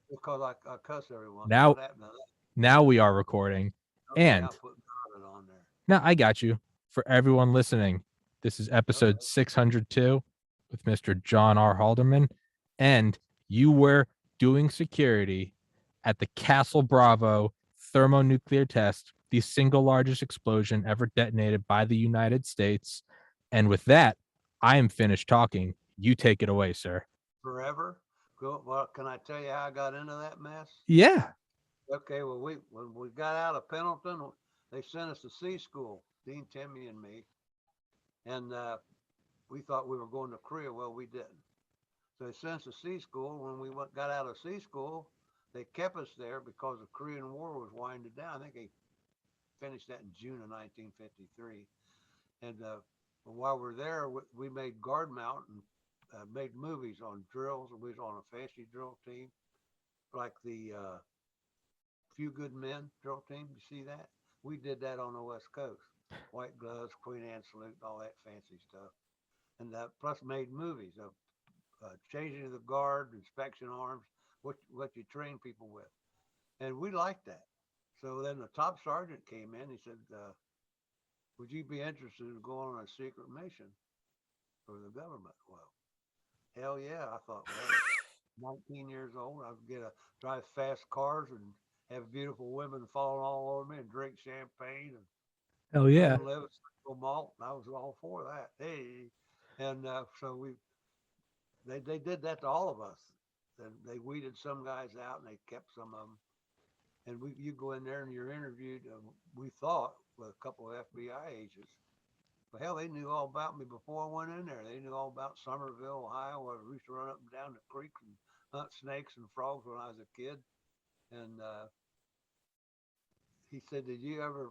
because I cuss every once. Now, What happened to that? now we are recording. Okay, I'll And put it on there. now I got you. For everyone listening, this is episode Okay. 602 with Mr. John R. Halderman. And you were doing security at the Castle Bravo thermonuclear test, the single largest explosion ever detonated by the United States. And with that, I am finished talking. You take it away, sir. Forever. Go, well, can I tell you how I got into that mess? Yeah. Okay, well, when we got out of Pendleton, they sent us to C school, Dean, Timmy, and me, and we thought we were going to Korea. Well, we didn't. So they sent us to C school. When we got out of C school, they kept us there because the Korean War was winding down. I think they finished that in June of 1953. And while we're there, we made guard mount and made movies on drills. We was on a fancy drill team, like the Few Good Men drill team. You see that? We did that on the West Coast. White gloves, Queen Anne salute, all that fancy stuff. And plus made movies of changing the guard, inspection arms, what you train people with. And we liked that. So then the top sergeant came in. He said, would you be interested in going on a secret mission for the government? Well, hell yeah. I thought, well, 19 years old, I'd get a drive fast cars and have beautiful women falling all over me and drink champagne and Hell yeah. live a single malt. And I was all for that. Hey, and so they did that to all of us. And they weeded some guys out and they kept some of them. And you go in there and you're interviewed. We thought with a couple of FBI agents. But hell, they knew all about me before I went in there. They knew all about Somerville, Ohio, where we used to run up and down the creek and hunt snakes and frogs when I was a kid. And he said, "Did you ever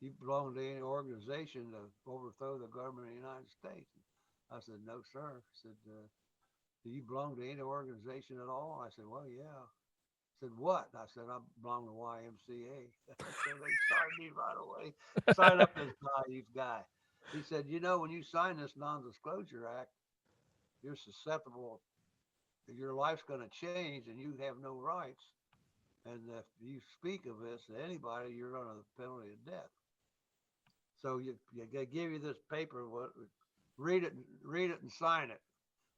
you belong to any organization to overthrow the government of the United States?" I said, "No, sir." He said, "Do you belong to any organization at all?" I said, "Well, yeah." Said, "What?" I said, "I belong to YMCA." So they signed me right away. Sign up this naive guy. He said, when you sign this non-disclosure act, you're susceptible. Your life's going to change and you have no rights. And if you speak of this to anybody, you're under the penalty of death. So they give you this paper, read it and sign it.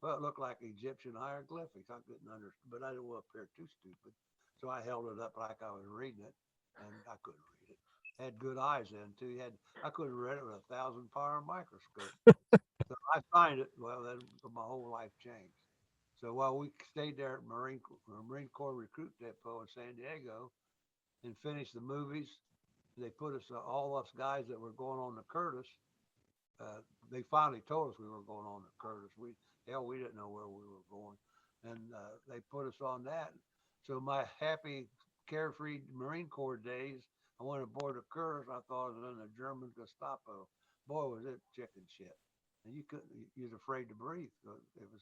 Well, it looked like Egyptian hieroglyphics. I couldn't understand, but I didn't want to appear too stupid. So I held it up like I was reading it, and I couldn't read it. Had good eyes then too. I couldn't read it with a 1,000 power microscope. So I signed it. Well, then my whole life changed. So while we stayed there at Marine Corps Recruit Depot in San Diego and finished the movies, they put us all us guys that were going on to Curtis. They finally told us we were going on to Curtis. We didn't know where we were going, and they put us on that. So my happy, carefree Marine Corps days, I went aboard the Curtis. I thought it was in the German Gestapo. Boy, was it chicken shit, and you couldn't. You was afraid to breathe. It was,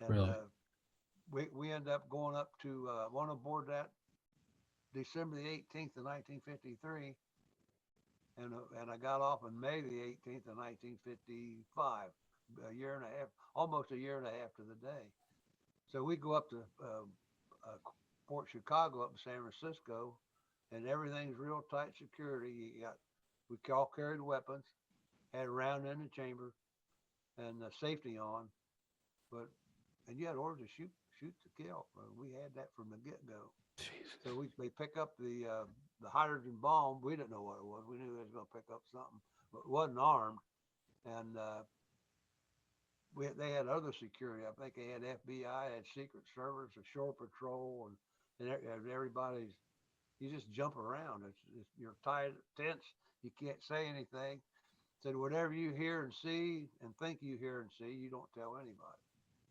and Really? we ended up going up to went aboard that December the 18th of 1953 and I got off on May the 18th of 1955, a year and a half, almost a year and a half to the day. So we go up to Port Chicago up in San Francisco, and everything's real tight security. We all carried weapons, had a round in the chamber, and safety on, but and you had orders to shoot to kill. We had that from the get go. Jesus. So they pick up the hydrogen bomb. We didn't know what it was. We knew they was going to pick up something, but it wasn't armed. And they had other security. I think they had FBI, had Secret Service, a shore patrol, and everybody's. You just jump around. You're tied, tense. You can't say anything. Said whatever you hear and see and think you hear and see, you don't tell anybody.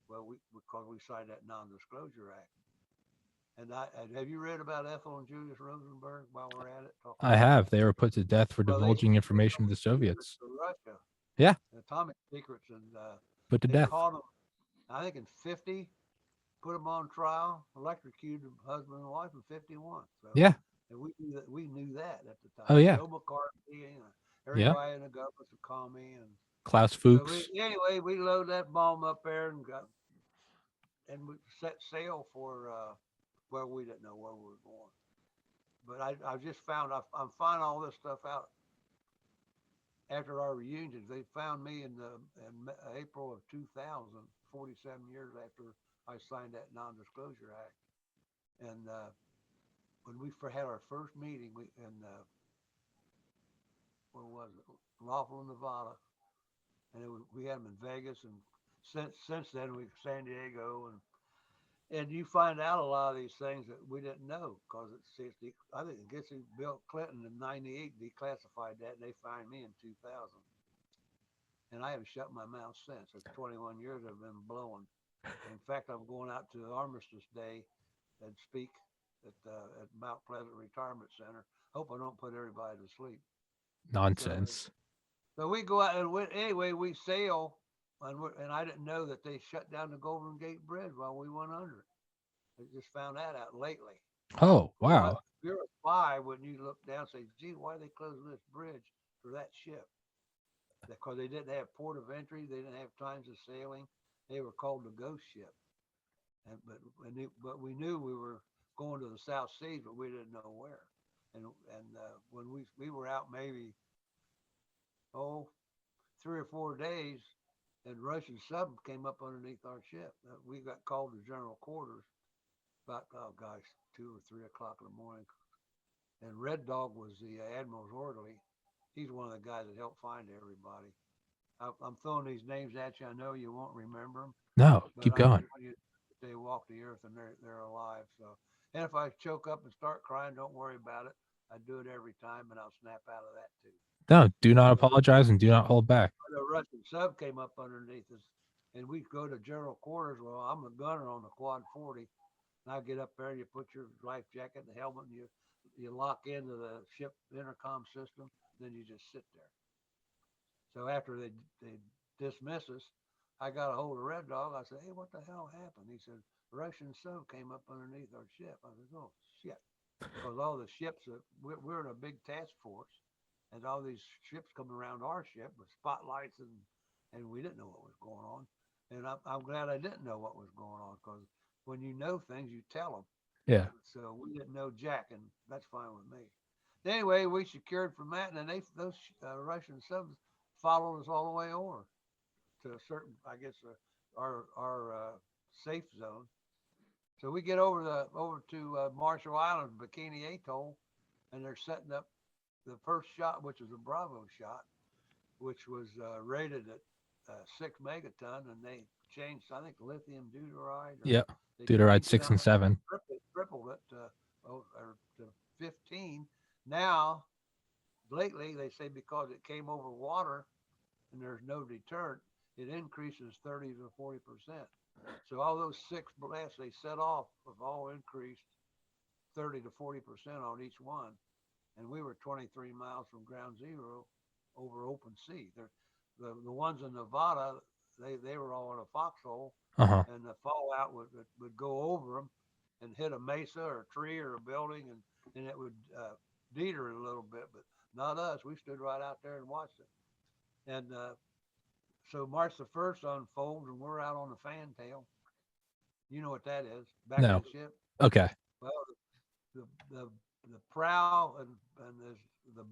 Well, because we signed that non-disclosure act. And have you read about Ethel and Julius Rosenberg while we're at it, talking I about have. They secret? were put to death for Well, they divulging sent information to the those secrets Soviets. to Russia, Yeah, atomic secrets, and put to they death. caught them, I think, in 50, put them on trial, electrocuted husband and wife in 51. So, Yeah. and we knew that at the Oh, time. yeah. Joe McCarthy, Yeah. everybody in the government would call me. And Klaus so Fuchs. anyway, we loaded that bomb up there and we set sail for well, we didn't know where we were going. But I just found I'm finding all this stuff out after our reunions. They found me in April of 2000, 47 years after I signed that non-disclosure act. And when we had our first meeting, where was it? Laughlin, Nevada, and we had them in Vegas, and since then we San Diego, and you find out a lot of these things that we didn't know because I think Bill Clinton in '98 declassified that, and they fined me in 2000, and I haven't shut my mouth since. It's 21 years I've been blowing. In fact, I'm going out to Armistice Day and speak at Mount Pleasant Retirement Center. Hope I don't put everybody to sleep. Nonsense. So we go out and anyway, we sail, and I didn't know that they shut down the Golden Gate Bridge while we went under it. I just found that out lately. Oh, wow. If you're a spy, when you look down and say, gee, why are they closing this bridge for that ship? Because they didn't have port of entry. They didn't have times of sailing. They were called the ghost ship. But we knew we were going to the South Seas, but we didn't know where. And when we were out maybe 3 or 4 days, and Russian sub came up underneath our ship. We got called to general quarters about 2 or 3 o'clock in the morning. And Red Dog was the admiral's orderly. He's one of the guys that helped find everybody. I'm throwing these names at you. I know you won't remember them. No, keep going. They walk the earth and they're alive. So, and if I choke up and start crying, don't worry about it. I do it every time, and I'll snap out of that too. No, do not apologize and do not hold back. The Russian sub came up underneath us, and we go to general quarters. Well, I'm a gunner on the Quad 40, and I get up there, and you put your life jacket and the helmet, and you lock into the ship intercom system, then you just sit there. So after they dismiss us, I got a hold of Red Dog. I said, hey, what the hell happened? He said, Russian sub came up underneath our ship. I said, oh, shit. Because all the ships, we're in a big task force, and all these ships coming around our ship with spotlights, and we didn't know what was going on. And I'm glad I didn't know what was going on, because when you know things, you tell them. Yeah. So we didn't know jack, and that's fine with me. Anyway, we secured from that, and then those Russian subs followed us all the way over to a certain, I guess, our safe zone. So we get over to Marshall Islands, Bikini Atoll, and they're setting up the first shot, which was a Bravo shot, which was rated at 6 megaton, and they changed, I think, lithium deuteride. Yeah, deuteride 6 and 7. Tripled it to 15. Now, lately, they say because it came over water and there's no deterrent, it increases 30 to 40%. So all those 6 blasts they set off have all increased 30 to 40% on each one. And we were 23 miles from ground zero over open sea. The ones in Nevada, they were all in a foxhole, and the fallout would go over them and hit a mesa or a tree or a building, and it would deter it a little bit, but not us. We stood right out there and watched it. And so March the 1st unfolds, and we're out on the fantail. You know what that is? Back of the ship. Okay. Well, the prow and there's the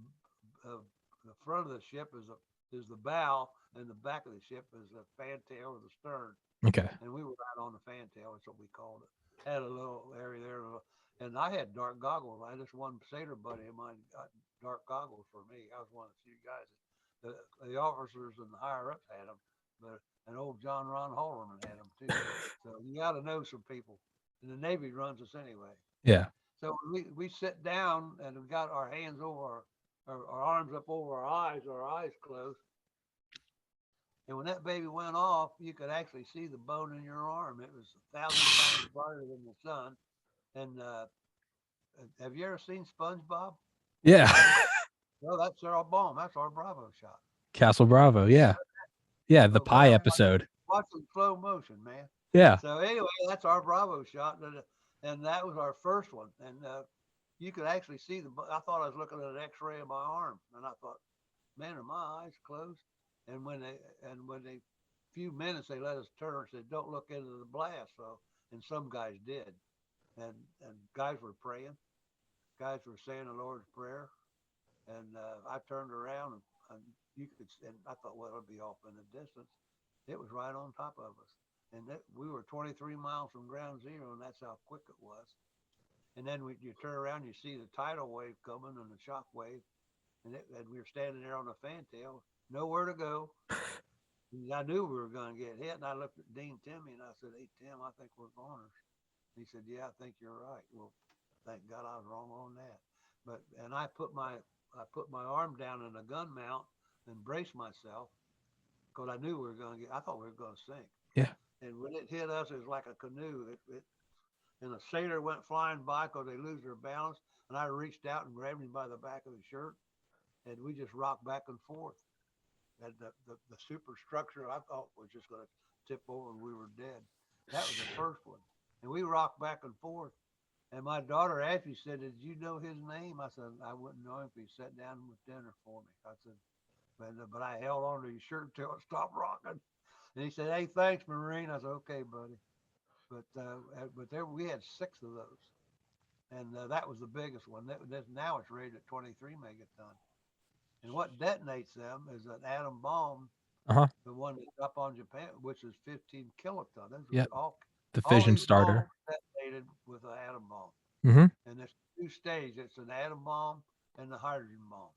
front of the ship is the bow, and the back of the ship is the fantail or the stern. Okay. And we were out on the fantail. That's what we called it. Had a little area there, and I had dark goggles. I just one sailor buddy of mine got dark goggles for me. I was one of the few guys. The officers and the higher ups had them, but an old John Ron Halderman had them too. So you got to know some people, and the Navy runs us anyway. Yeah. So we sit down and we got our hands over our arms up over our eyes closed. And when that baby went off, you could actually see the bone in your arm. It was 1,000 times brighter than the sun. And have you ever seen SpongeBob? Yeah. Well, that's our bomb. That's our Bravo shot. Castle Bravo. Yeah. Yeah. The pie episode. Watch in slow motion, man. Yeah. So anyway, that's our Bravo shot. And that was our first one. And you could actually see I thought I was looking at an x-ray of my arm. And I thought, man, are my eyes closed? And when they few minutes, they let us turn and said, don't look into the blast. So, and some guys did. and guys were praying. Guys were saying the Lord's Prayer. And I turned around and you could, and I thought, well, it'll be off in the distance. It was right on top of us. And we were 23 miles from ground zero, and that's how quick it was. And then you turn around, you see the tidal wave coming and the shock wave, and we were standing there on the fantail, nowhere to go. And I knew we were going to get hit, and I looked at Dean Timmy, and I said, "Hey, Tim, I think we're goners." He said, "Yeah, I think you're right." Well, thank God I was wrong on that. And I put my arm down in a gun mount and braced myself because I knew we were going to I thought we were going to sink. Yeah. And when it hit us, it was like a canoe. And a sailor went flying by because they lose their balance. And I reached out and grabbed him by the back of the shirt. And we just rocked back and forth. And the superstructure I thought was just going to tip over and we were dead. That was the first one. And we rocked back and forth. And my daughter Ashley said, "Did you know his name?" I said, "I wouldn't know him if he sat down with dinner for me." I said, but I held on to his shirt until it stopped rocking. And he said, "Hey, thanks, Marine." I said, "Okay, buddy." But there we had 6 of those, and that was the biggest one. Now it's rated at 23 megaton. And what detonates them is an atom bomb, the one that's up on Japan, which is 15 kiloton. Those Yep. all The all fission these starter. bombs detonated with an atom bomb. Mm-hmm. And there's 2 stages. It's an atom bomb and the hydrogen bomb.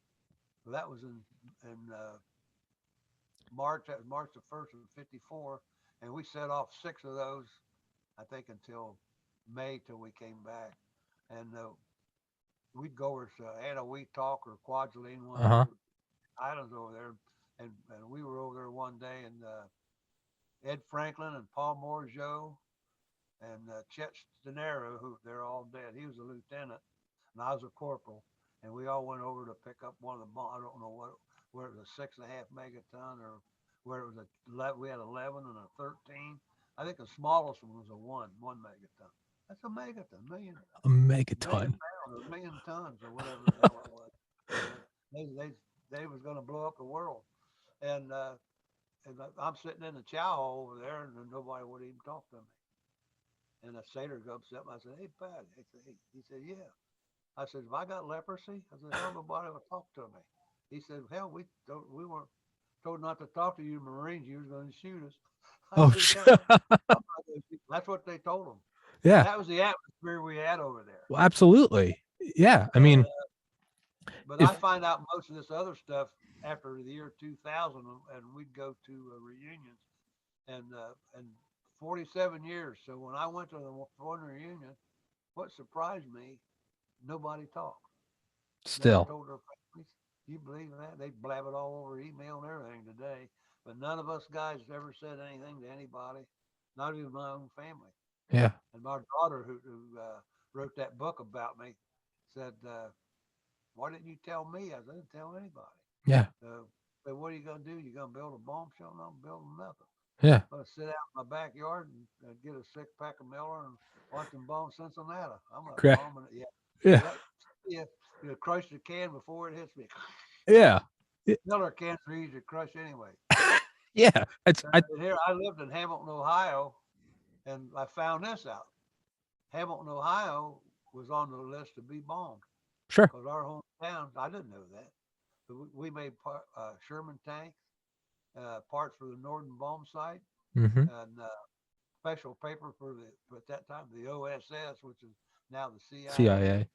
So that was in March. That was March the 1st of '54, and we set off 6 of those. I think until May till we came back, and we'd go over to Anna Weetalk or Kwajalein, one of the islands over there, and we were over there one day, and Ed Franklin and Paul Morgeau and Chet Stenero, who they're all dead. He was a lieutenant, and I was a corporal, and we all went over to pick up one of the bombs. I don't know where it was a 6.5 megaton or where it was we had 11 and a 13. I think the smallest one was a one megaton. That's a megaton, million megaton, pounds or a million tons or whatever the hell it was. They was going to blow up the world, and I'm sitting in the chow hall over there, and nobody would even talk to me. And a sailor goes up. I said, "Hey, Pat." He said, "Yeah." I said, "Have I got leprosy?" I said, "Hell, nobody will talk to me." He said, "Hell, we weren't told not to talk to you Marines. You was going to shoot us." I said, "Yeah, that's what they told them." Yeah. That was the atmosphere we had over there. Well, absolutely. Yeah. I mean, but I find out most of this other stuff after the year 2000, and we'd go to reunions, and 47 years. So when I went to the one reunion, what surprised me, nobody talked. Still. Never told their families. You believe that? They blab it all over email and everything today. But none of us guys ever said anything to anybody, not even my own family. Yeah. And my daughter, who wrote that book about me, said, "Why didn't you tell me?" I didn't tell anybody. Yeah. But what are you going to do? You going to build a bomb shelter? No, I'm building nothing. Yeah. I'm going to sit out in my backyard and get a 6-pack of Miller and watch them bomb Cincinnati. I'm not bombing it yet. Yeah. You crush the can before it hits me. Yeah. Miller cans are easy to crush anyway. Yeah. Here I lived in Hamilton, Ohio, and I found this out. Hamilton, Ohio was on the list to be bombed. Sure. Because our hometown, I didn't know that. But we made Sherman tanks, parts for the Norden bomb site, and special paper at that time, the OSS, which is now the CIA.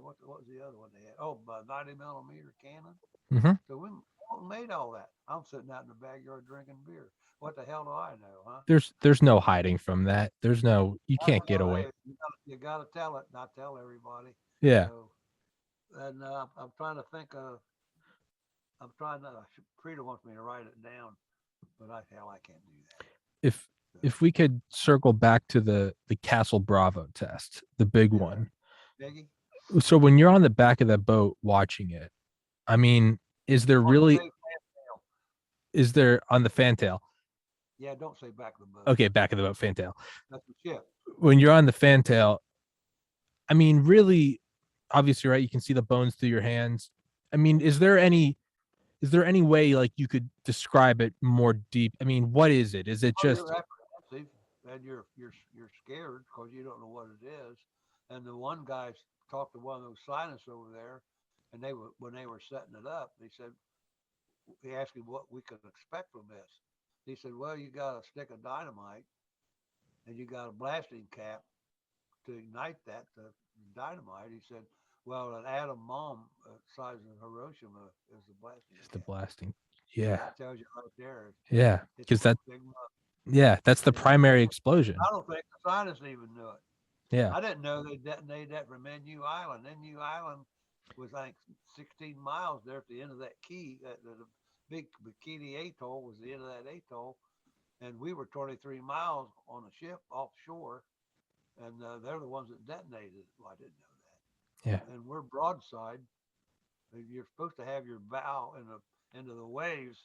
What was the other one they had? Oh, 90 millimeter cannon. So we made all that. I'm sitting out in the backyard drinking beer. What the hell do I know, huh? There's no hiding from that. You can't get away. You got to tell it, not tell everybody. Yeah. So, and I'm trying to think of. Frida wants me to write it down, but I can't do that. If we could circle back to the Castle Bravo test, the big one. Biggie? So when you're on the back of that boat watching it, I mean, is there on the fantail? Yeah, don't say back of the boat. Okay, back of the boat, fantail. That's the ship. When you're on the fantail, I mean, really, obviously, right? You can see the bones through your hands. I mean, is there any way like you could describe it more deep? I mean, what is it? Is it just? and you're scared because you don't know what it is. And the one guy talked to one of those scientists over there, and they were when they were setting it up, they said he asked him what we could expect from this. He said, "Well, you got a stick of dynamite, and you got a blasting cap to ignite that dynamite." He said, "Well, an atom bomb size of Hiroshima is the blasting Is the cap." blasting. Yeah. That tells you right there. Yeah. It's Because that, big. yeah, that's the And primary explosion. I don't think the scientists even knew it. Yeah. I didn't know they detonated that from NU Island. NU Island was, I think, 16 miles there at the end of that key. The big Bikini Atoll was the end of that atoll. And we were 23 miles on a ship offshore. And they're the ones that detonated it. Well, I didn't know Yeah. that. And we're broadside. You're supposed to have your bow into the waves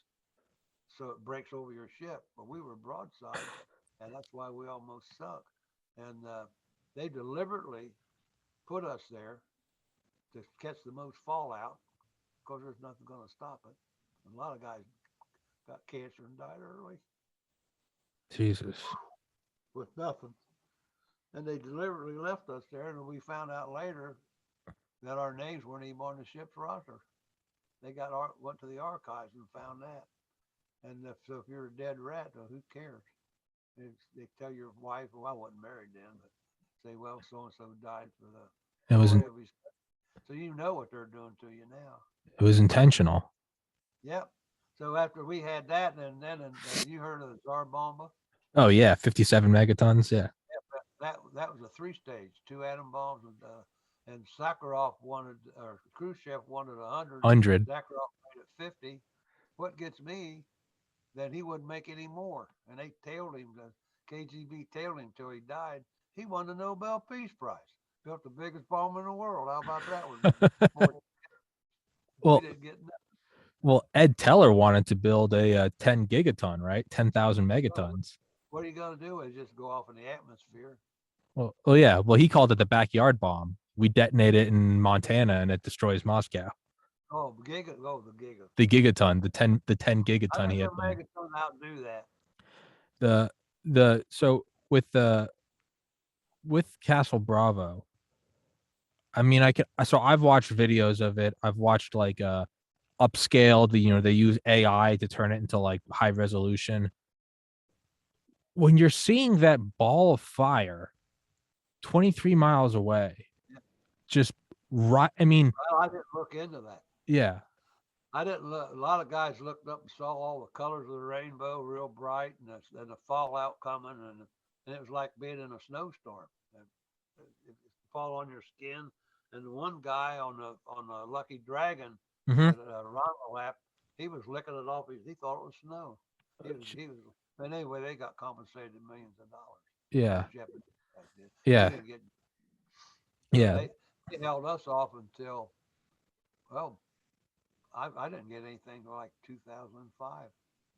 so it breaks over your ship. But we were broadside, and that's why we almost sunk. And they deliberately put us there to catch the most fallout because there's nothing going to stop it. And a lot of guys got cancer and died early Jesus. with nothing. And they deliberately left us there, and we found out later that our names weren't even on the ship's roster. They went to the archives and found that. And so if you're a dead rat, well, who cares? They tell your wife, well, I wasn't married then, but say, well, so and so died for the It was glory of his. So you know what they're doing to you now. it was intentional. Yep. So after we had that, and then you heard of the Tsar Bomba? Oh yeah, 57 megatons. Yeah. Yep, that was a 3-stage, 2 atom bombs, and Sakharov wanted, or Khrushchev wanted 100. 100. Sakharov made it 50. What gets me? That he wouldn't make any more, and they tailed him. The KGB tailed him till he died. He won the Nobel Peace Prize. Built the biggest bomb in the world. How about that one? We Well, didn't get nothing. well, Ed Teller wanted to build a 10 gigaton, right? 10,000 Well, megatons. what are you going to do is just go off in the atmosphere. Well, yeah. Well, he called it the backyard bomb. We detonate it in Montana and it destroys Moscow. Oh, the giga. The gigaton, the 10 I gigaton think he the had planned. megaton outdo that. So with Castle Bravo, I mean, I've watched videos of it. I've watched like upscaled, they use AI to turn it into like high resolution. When you're seeing that ball of fire 23 miles away, Yeah. just right, I mean, Well, I didn't look into that. yeah. I didn't look. A lot of guys looked up and saw all the colors of the rainbow, real bright, and the fallout coming, and it was like being in a snowstorm. And it fall on your skin. And the one guy on the Lucky Dragon Hmm. that Ronald lap, he was licking it off. He thought it was snow. He was. But anyway, they got compensated millions of dollars. Yeah. Those Japanese guys did. We Yeah. didn't get. So Yeah. they held us off until, well, I didn't get anything till like 2005.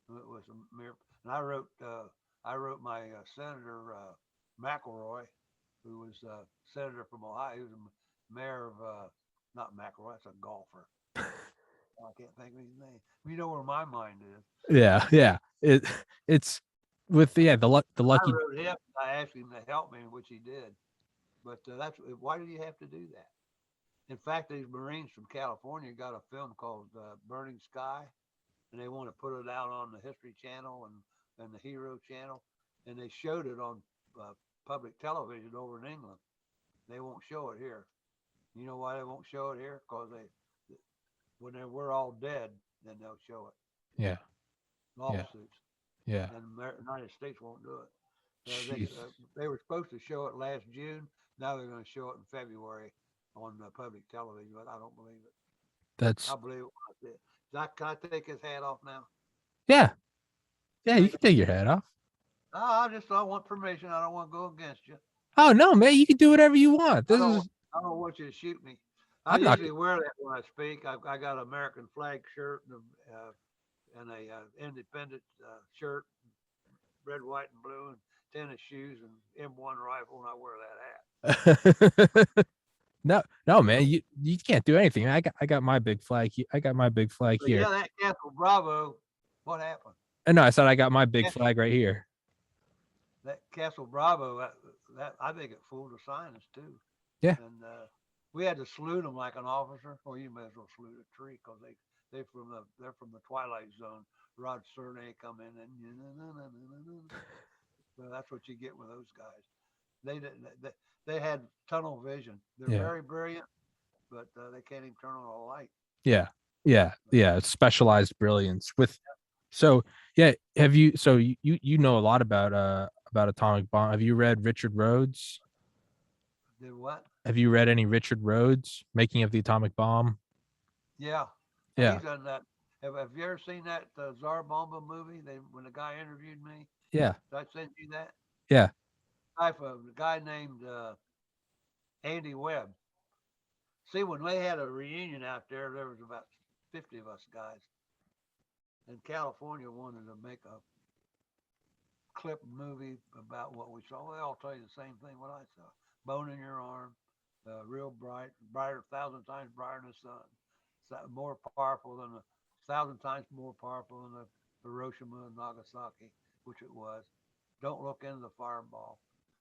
It was a mere, and I wrote my Senator McElroy, who was senator from Ohio. He was a mayor of not McElroy. That's a golfer. I can't think of his name. You know where my mind is. Yeah. Yeah. It's with the I lucky. wrote him. I asked him to help me, which he did. But that's why did you have to do that? In fact, these Marines from California got a film called Burning Sky, and they want to put it out on the History Channel and the Hero Channel, and they showed it on public television over in England. They won't show it here. You know why they won't show it here? Because we're all dead, then they'll show it. Yeah. Yeah. Lawsuits, Yeah. and the United States won't do it. Jeez. They were supposed to show it last June. Now they're going to show it in February on public television, but I don't believe it. That's I believe it when I see it. Can I take his hat off now? yeah. Yeah, you can take your hat off. No, I want permission. I don't want to go against you. Oh no, man, you can do whatever you want. I don't want you to shoot me. I I'm not. usually wear that when I speak. I got an American flag shirt and a independent shirt, red, white, and blue, and tennis shoes and M1 rifle, and I wear that hat. No, man, you can't do anything. I got my big flag. I got my big flag But here. yeah, that Castle Bravo. What happened? And no, I said I got my big flag right here. that Castle Bravo, that I think it fooled the scientists too. Yeah. And we had to salute them like an officer. Or you may as well salute a tree because they're from the Twilight Zone. Rod Serling come in and so that's what you get with those guys. They didn't. They had tunnel vision. They're Yeah. very brilliant, but they can't even turn on a light. Yeah. Yeah. Yeah. Specialized brilliance with. So yeah, have you? So you know a lot about atomic bomb. Have you read Richard Rhodes? Did what? Have you read any Richard Rhodes, Making of the Atomic Bomb? Yeah, Yeah. he's done that. Have you ever seen that Tsar Bomba movie? They when the guy interviewed me, Yeah. did I send you that? Yeah. The guy named Andy Webb. See, when they had a reunion out there was about 50 of us guys, and California wanted to make a clip movie about what we saw. They all tell you the same thing what I saw. Bone in your arm, real bright, brighter, 1,000 times brighter than the sun. More powerful than 1,000 times more powerful than the Hiroshima and Nagasaki, which it was. Don't look into the fireball.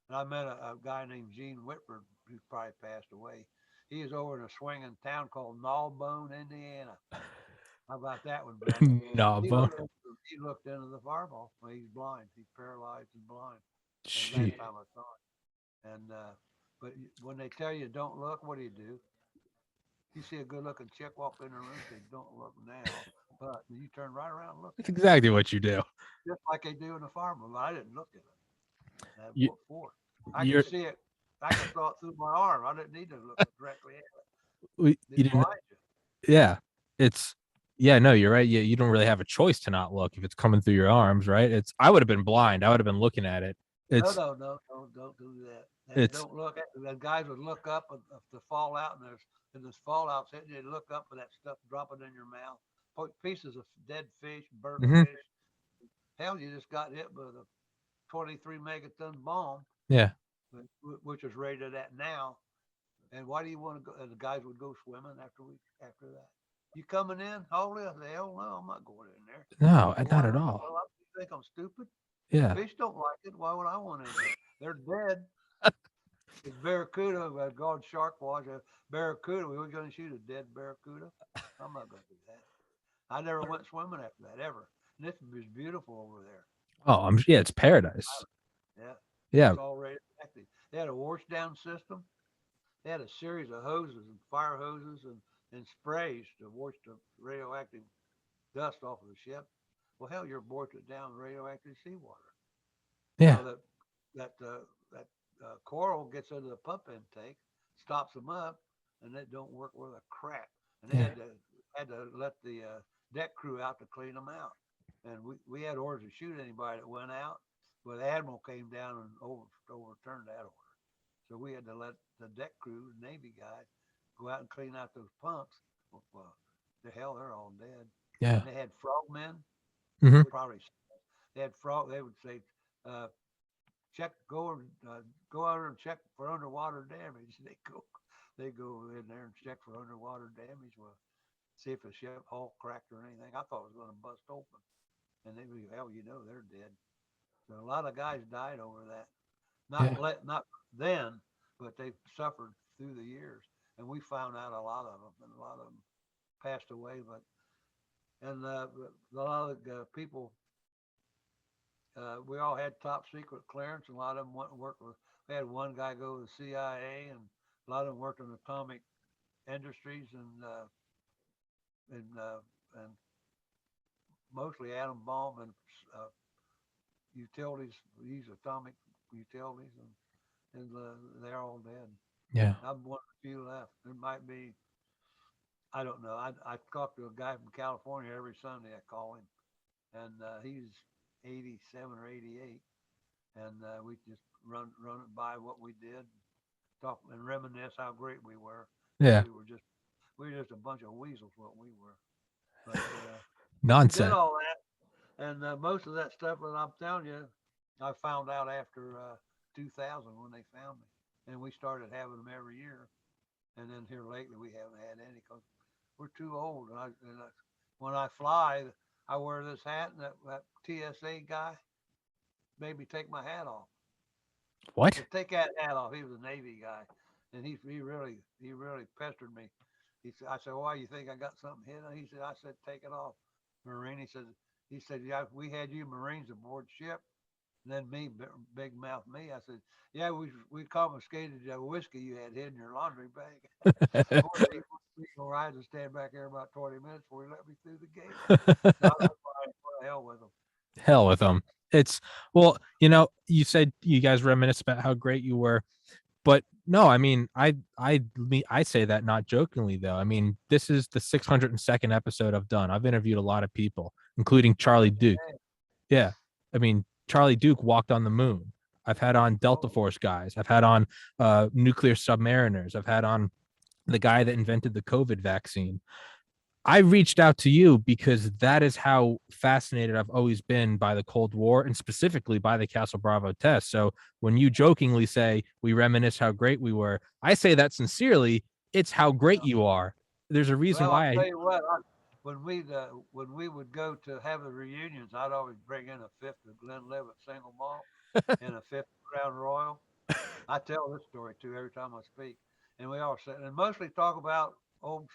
And I met a guy named Gene Whitford who probably passed away. He is over in a swinging town called Gnawbone, Indiana. How about that one, brother? No, He but looked, he looked into the fireball. Well, he's blind. He's paralyzed and blind. And she. last time I saw him. And but when they tell you don't look, what do? You see a good-looking chick walk in the room, say don't look now, but you turn right around and look That's at her, exactly what you do. just like they do in the farm room. I didn't look at her. You What for? I could you're see it. I could saw it through my arm. I didn't need to look directly at it. you It didn't. blinds you. Yeah. It's yeah. No, you're right. Yeah, you don't really have a choice to not look if it's coming through your arms, right? It's. I would have been blind. I would have been looking at it. No, It's. no, no, no, don't do that. And It's. don't look at the guys would look up of the fallout and there's fallouts hitting you. Look up for that stuff dropping in your mouth. Pieces of dead fish, burnt Mhm. fish. Hell, you just got hit with a 23 megaton bomb, Yeah. which is rated at now. And why do you want to go? The guys would go swimming after that. You coming in? Holy, I say, hell no, I'm not going in there. No, So not why at would I all. go up? You think I'm stupid? Yeah. Fish don't like it. Why would I want in there? They're dead. It's barracuda, guard shark watch. Barracuda, we were going to shoot a dead barracuda. I'm not going to do that. I never went swimming after that ever. And this is beautiful over there. Oh, I'm. Yeah, it's paradise. Yeah, Yeah. it's all radioactive. They had a wash down system. They had a series of hoses and fire hoses and sprays to wash the radioactive dust off of the ship. Well, hell, you're washed it down with radioactive seawater. Yeah. Well, that Coral gets into the pump intake, stops them up, and they don't work worth a crap. And they Yeah. had to let the deck crew out to clean them out. And we had orders to shoot anybody that went out, but the admiral came down and overturned that order. So we had to let the deck crew, Navy guys, go out and clean out those pumps. Well, the hell, they're all dead. Yeah. And they had frogmen. Hmm. You probably they had frog. They would say, uh, check go out and check for underwater damage. They go in there and check for underwater damage. Well, see if the ship hull cracked or anything. I thought it was going to bust open, and they hell, they're dead. So a lot of guys died over that. Yeah. Not then, but they suffered through the years, and we found out a lot of them, and a lot of them passed away. But and a lot of people we all had top secret clearance, and a lot of them went and worked with. We had one guy go to the CIA, and a lot of them worked in atomic industries and mostly atom bomb and uh, utilities. Use atomic utilities, and they're all dead. Yeah. I'm one of the few left. There might be. I don't know. I talk to a guy from California every Sunday. I call him, and he's 87 or 88, and we just run it by what we did, talk and reminisce how great we were. Yeah. We were just a bunch of weasels, what we were. But we did Nonsense. all that, and most of that stuff that I'm telling you, I found out after 2000 when they found me, and we started having them every year. And then here lately we haven't had any because we're too old. When I fly, I wear this hat, and that TSA guy made me take my hat off. What? said, take that hat off. He was a Navy guy, and he really pestered me. He said, I said, why you think I got something hidden? He said, I said, take it off, Marine. He said, yeah, we had you Marines aboard ship. And then me, big mouth me, I said, yeah, we confiscated the whiskey you had hid in your laundry bag. Boy, I had to stand back there about 20 minutes before he let me through the gate. No, that's fine. What the hell with him? Hell with them. It's well, you said you guys reminisce about how great you were, but no, I mean, I say that not jokingly though. I mean, this is the 602nd episode I've done. I've interviewed a lot of people, including Charlie Duke. Yeah, I mean, Charlie Duke walked on the moon. I've had on Delta Force guys. I've had on nuclear submariners. I've had on the guy that invented the COVID vaccine. I reached out to you because that is how fascinated I've always been by the Cold War and specifically by the Castle Bravo test. So when you jokingly say we reminisce how great we were, I say that sincerely. It's how great you are. There's a reason Well, I'll why tell you what. When we would go to have the reunions, I'd always bring in a fifth of Glenlivet single malt and a fifth of Crown Royal. I tell this story too every time I speak, and we all sit and mostly talk about old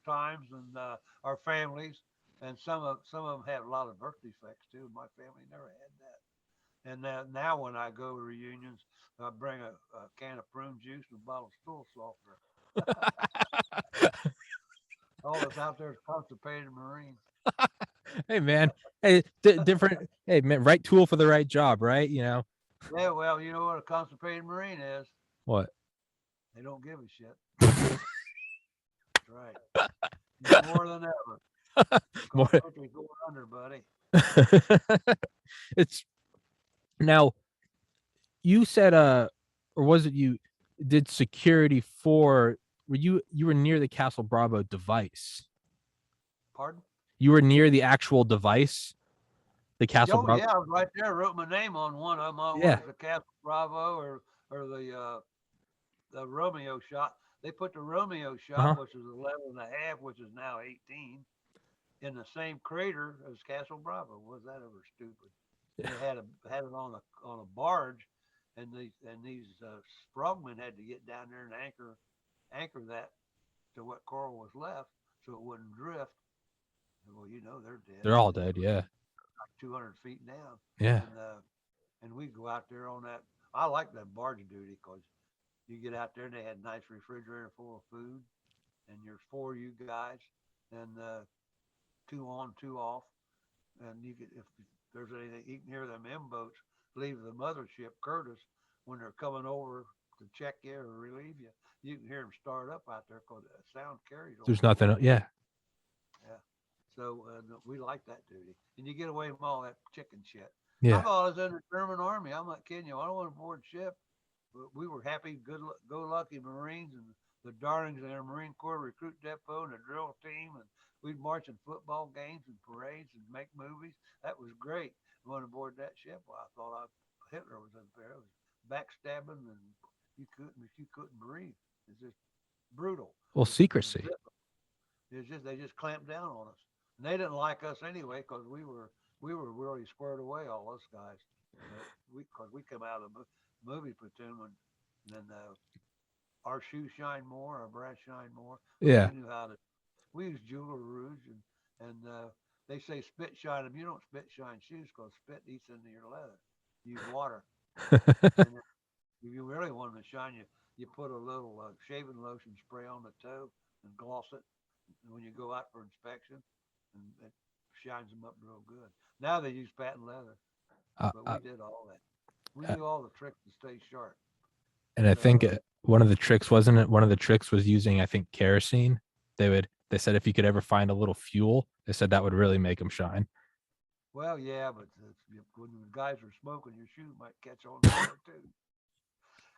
times and our families, and some of them have a lot of birth defects too. My family never had that. And now when I go to reunions, I bring a can of prune juice and a bottle of stool softener. All that's out there is constipated Marines. hey man, hey different hey man, right tool for the right job, right? Yeah, well, you know what a constipated Marine is? What? They don't give a shit. That's right. More than ever. More. Country's going under, buddy. It's now you said or was it you did security for were you were near the Castle Bravo device? Pardon? You were near the actual device, the Castle Oh Bravo. yeah, I was right there. I wrote my name on one of them. Yeah. Was the Castle Bravo or the Romeo shot? They put the Romeo shot, which is 11 and a half, which is now 18, in the same crater as Castle Bravo. Was that ever stupid? They had it on a barge, and these frogmen had to get down there and anchor that to what coral was left, so it wouldn't drift. Well, they're dead. They're all dead. Yeah. Like 200 feet down. Yeah. And we go out there on that. I like that barge duty because you get out there and they had nice refrigerator full of food, and there's four of you guys, and two on, two off, and you get if there's anything you can hear them M boats leave the mothership Curtis when they're coming over to check you or relieve you. You can hear them start up out there because the sound carries over. There's nothing. Yeah. Yeah. So we like that duty, and you get away from all that chicken shit. Yeah. I thought I was in the German army. I'm not kidding you. I went aboard ship. We were happy, go lucky Marines and the darlings in our Marine Corps recruit depot and the drill team, and we'd march in football games and parades and make movies. That was great. I went aboard that ship. Well, I thought Hitler was up there. It was backstabbing, and you couldn't breathe. It's just brutal. Well, secrecy. They just clamped down on us, and they didn't like us anyway because we were really squared away, all those guys. Because we come out of the movie platoon, and then our shoes shine more, our brass shine more. Yeah. We knew how to. We used Jeweler Rouge, and they say spit shine them. You don't spit shine shoes because spit eats into your leather. Use water. And if you really want them to shine, you put a little shaving lotion spray on the toe and gloss it when you go out for inspection, and it shines them up real good. Now they use patent leather, but we did all that. We knew all the tricks to stay sharp. And I think one of the tricks wasn't it. One of the tricks was using, I think, kerosene. They said if you could ever find a little fuel, they said that would really make them shine. Well, yeah, but when the guys are smoking, your shoe might catch on fire too.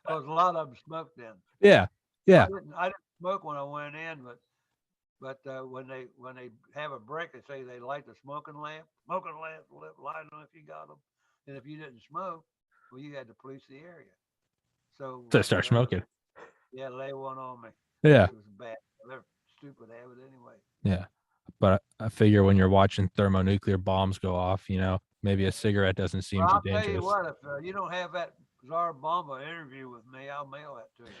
Because a lot of them smoked then. Yeah, yeah. I didn't smoke when I went in, but when they have a break, they say they light the smoking lamp. Smoking lamp, light them if you got them, and if you didn't smoke, well, you had to police the area. So start smoking. Yeah, lay one on me. Yeah, it was bad. They're stupid habit anyway. Yeah, but I figure when you're watching thermonuclear bombs go off, maybe a cigarette doesn't seem too dangerous. I'll tell you what, if you don't have that Czar Bomba interview with me. I'll mail that to you.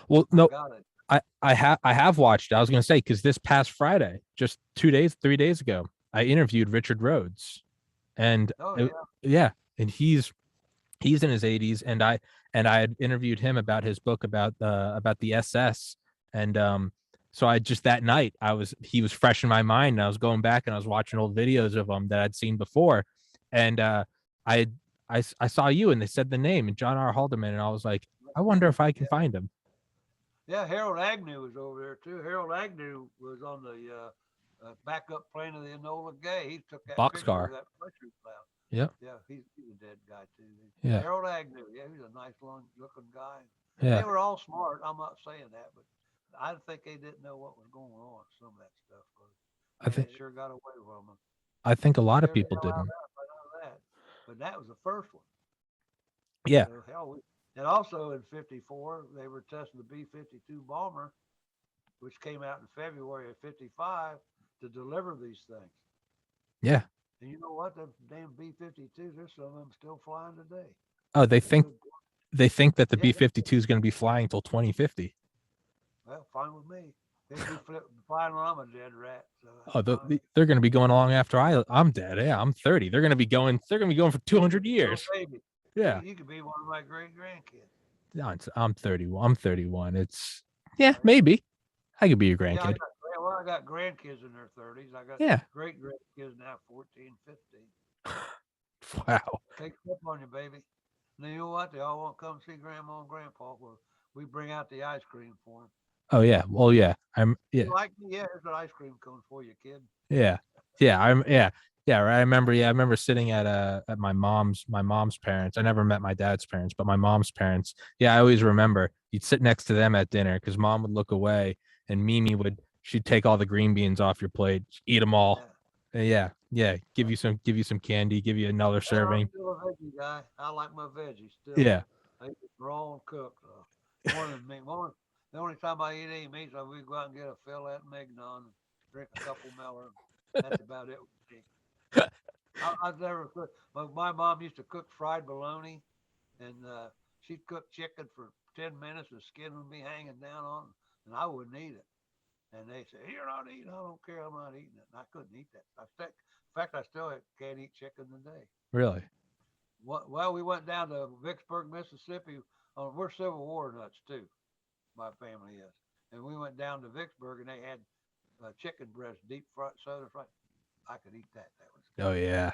Well, I no, got it. I have watched it. I was going to say, because this past Friday, just 3 days ago, I interviewed Richard Rhodes, and Oh yeah. yeah, and he's in his 80s, and I had interviewed him about his book about the SS, and so I just that night he was fresh in my mind, and I was going back and I was watching old videos of him that I'd seen before, and I I saw you and they said the name and John R. Halderman, and I was like, I wonder if I can Yeah. find him. Yeah, Harold Agnew was over there too. Harold Agnew was on the backup plane of the Enola Gay. He took that picture Boxcar. of that pressure cloud. Yep. Yeah, he's a dead guy too. Yeah. Harold Agnew. Yeah, he's a nice looking guy. Yeah. They were all smart. I'm not saying that, but I think they didn't know what was going on. Some of that stuff. I Man, think it sure got away from them. I think a lot of Scared the people hell out didn't. of that. But that was the first one. Yeah. So hell, and also in '54 they were testing the B-52 bomber, which came out in February of '55 to deliver these things. Yeah. And you know what? The damn B-52s, there's some of them still flying today. Oh, they think that the Yeah, B-52 is going to be flying until 2050. well, fine with me. They'd be flying when I'm a dead rat. So Oh, that's fine. they're going to be going along after I'm dead. Yeah, I'm 30. They're going to be going. They're going to be going for 200 Little years. baby. Yeah. You could be one of my great grandkids. No, I'm 31. I'm 31. It's yeah, Right? maybe I could be your Yeah, grandkid. I got grandkids in their 30s. I got Yeah. great grandkids now, 14, 15. Wow. Takes up on you, baby. And you know what? They all want to come see Grandma and Grandpa. Well, we bring out the ice cream for them. Oh yeah. Well, yeah. You like me? Yeah, here's an ice cream cone for you, kid. Yeah. Yeah. Right. I remember sitting at my mom's parents. I never met my dad's parents, but my mom's parents. Yeah, I always remember you'd sit next to them at dinner because mom would look away and Mimi she'd take all the green beans off your plate, eat them all. Yeah. Yeah. Give you some candy, give you another Well, I'm serving. still a veggie guy. I like my veggies still. Yeah. I eat it raw and cooked. More than meat. The only time I eat any meat is we go out and get a fillet mignon and drink a couple Miller. That's about it with me. I've never cooked. But my mom used to cook fried bologna, and she'd cook chicken for 10 minutes. The skin would be hanging down on, and I wouldn't eat it. And they say, "You're not eating." I don't care. I'm not eating it. And I couldn't eat that. In fact, I still can't eat chicken today. Really? Well, we went down to Vicksburg, Mississippi. We're Civil War nuts too. My family is, and we went down to Vicksburg, and they had chicken breast, deep fried, southern fried. I could eat that. That was Oh good. yeah.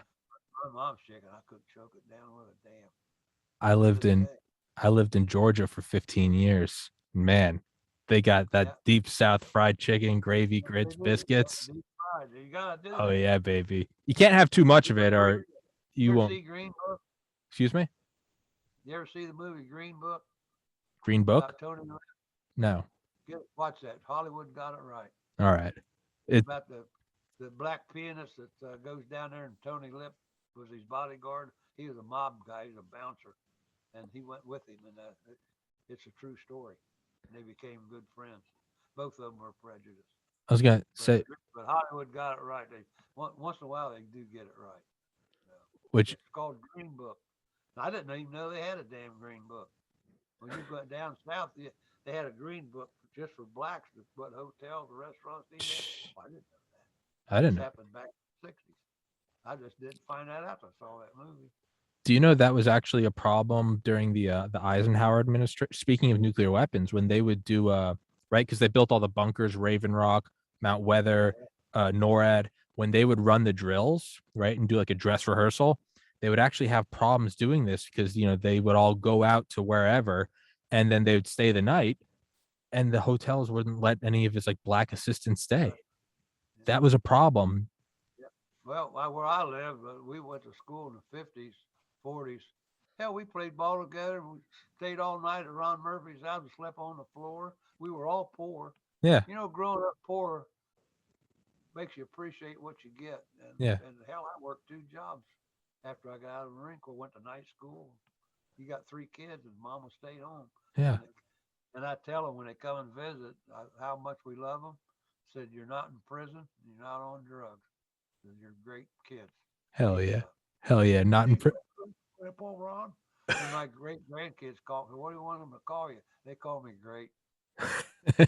My mom's chicken, I couldn't choke it down with a damn. I To lived this in day. I lived in Georgia for 15 years. Man, they got that Yeah. deep south fried chicken, gravy, Yes, they grits, do. biscuits. Deep fried. You gotta do Oh that. yeah, baby. You can't have too much You of ever, it green, or you you ever won't. see Green Book? Excuse me? You ever see the movie Green Book Green Book? about Tony? No. Watch that. Hollywood got it right. All right. It's It about the black pianist that goes down there, and Tony Lip was his bodyguard. He was a mob guy. He's a bouncer, and he went with him. And it's a true story. And they became good friends. Both of them were prejudiced, I was gonna but say but Hollywood got it right. They once in a while they do get it right. Uh, which it's called Green Book. I didn't even know they had a damn Green Book. When you go down south, they had a Green Book just for blacks. What hotels, restaurants need that. Well, I didn't know I that. didn't This know. happened back in the '60s. I just didn't find that out. I saw that movie. Do you know that was actually a problem during the Eisenhower administration? Speaking of nuclear weapons, when they would do right, because they built all the bunkers, Raven Rock, Mount Weather, Yeah, NORAD. When they would run the drills, right, and do like a dress rehearsal, they would actually have problems doing this because they would all go out to wherever, and then they would stay the night, and the hotels wouldn't let any of his like black assistants stay. yeah, That was a problem. yeah. Well, where I live, we went to school in the '50s, '40s. Hell, we played ball together. We stayed all night at Ron Murphy's house and slept on the floor. We were all poor. Yeah, Growing up poor makes you appreciate what you get. yeah, And hell, I worked 2 jobs after I got out of the Marine Corps. Went to night school. You got 3 kids, and Mama stayed home. yeah. And and I tell them when they come and visit how much we love them. Said you're not in prison, you're not on drugs. You're great kids. Hell Keep it yeah, up. hell yeah. Not in. Grandpa Ron. And my great grandkids call me. What do you want them to call you? They call me great. They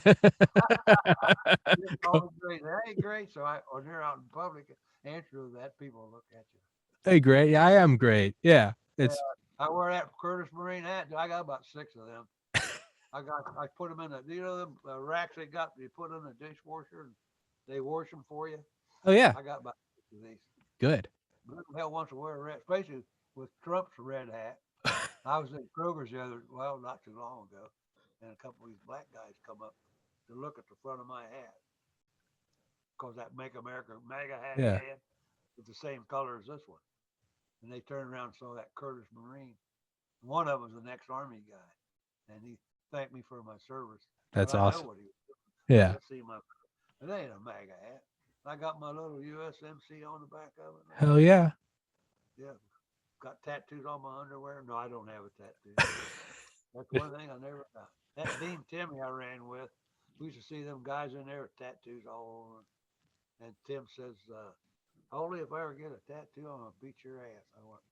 call me great. That ain't great. So when you're out in public, answer that, people look at you. Hey, great. Yeah, I am great. Yeah, Yeah, it's I wear that Curtis Marine hat. I got about 6 of them. I put them in the, them racks they got, you put in the dishwasher and they wash them for you. oh yeah, I got about 6 of these. good. But hell wants to wear a red, especially with Trump's red hat. I was in Kroger's not too long ago, and a couple of these black guys come up to look at the front of my hat because that Make America MAGA hat he Yeah, had was the same color as this one. And they turned around and saw that Curtis Marine. One of them was an ex-Army guy, and he thanked me for my service. But that's I know awesome. what he was doing. I Yeah, could see my. It ain't a MAGA hat. I got my little USMC on the back of it. hell yeah. Yeah, got tattoos on my underwear. No, I don't have a tattoo. That's one thing I never got. That Dean Timmy I ran with, we used to see them guys in there with tattoos all over. And Tim says, only if I ever get a tattoo, I'm going to beat your ass. I went,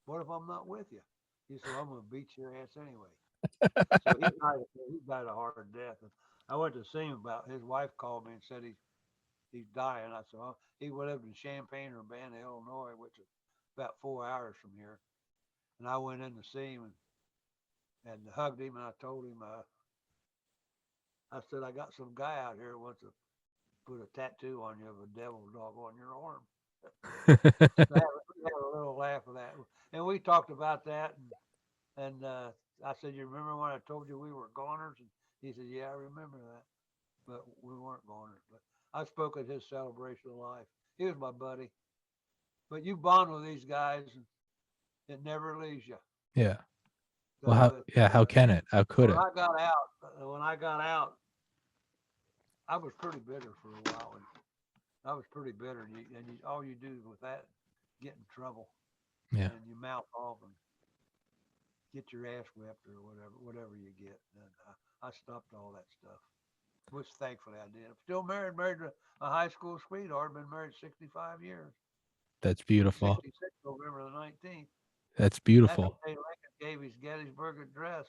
what if I'm not with you? He said, well, I'm going to beat your ass anyway. So he died a hard death. And I went to see him about, his wife called me and said he's dying. I said, oh, he lived in Champaign, Urbana, Illinois, which is about 4 hours from here. And I went in to see him and hugged him and I told him, I said, I got some guy out here who wants to put a tattoo on you of a devil dog on your arm. We had a little laugh of that. And we talked about that. And I said, you remember when I told you we were goners? And he said, yeah, I remember that. But we weren't goners. But I spoke at his celebration of life. He was my buddy. But you bond with these guys and it never leaves you. Yeah. Well, So how can it? How could it? when I got out, I was pretty bitter for a while. And I was pretty bitter. All you do with that, get in trouble. Yeah. And you mouth off and get your ass whipped or whatever you get. And I stopped all that stuff, which thankfully I did. I'm still married to a high school sweetheart. Been married 65 years. That's beautiful. 66 November the 19th. That's That's beautiful. the day Lincoln gave his Gettysburg Address.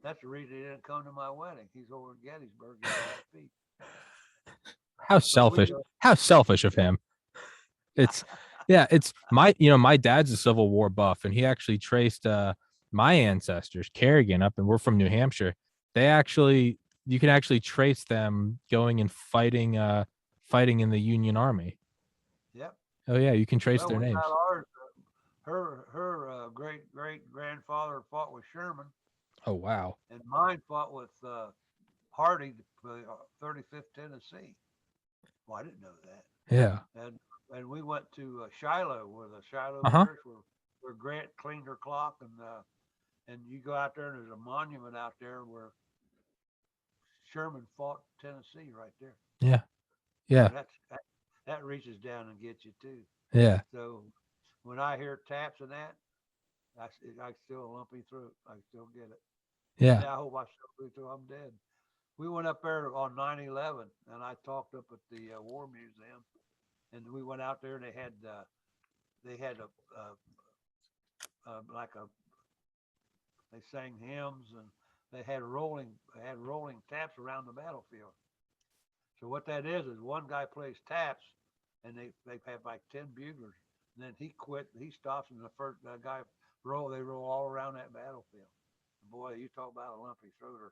That's the reason he didn't come to my wedding. He's over in Gettysburg getting his feet. How But we selfish. How selfish of him. It's yeah, it's my dad's a Civil War buff and he actually traced my ancestors, Carrigan, up and we're from New Hampshire. You can actually trace them going and fighting in the Union Army. Yep. Oh yeah, you can trace Well, their we names. got ours. Her great grandfather fought with Sherman, Oh wow. and mine fought with Hardy for 35th Tennessee. Well, I didn't know that. Yeah. And we went to Shiloh, where the Shiloh Uh-huh. Church, where Grant cleaned her clock, and you go out there and there's a monument out there where Sherman fought Tennessee right there. Yeah. So Yeah. that reaches down and gets you too. Yeah. So when I hear taps and that, I still a lumpy throat. I still get it. Yeah. I hope I still do till I'm dead. We went up there on 9/11, and I talked up at the War Museum, and we went out there. And they had like a they sang hymns and they had rolling taps around the battlefield. So what that is one guy plays taps, and they have like 10 buglers, and then he quit. He stops, and the first guy they roll all around that battlefield. Boy, you talk about a lumpy throater.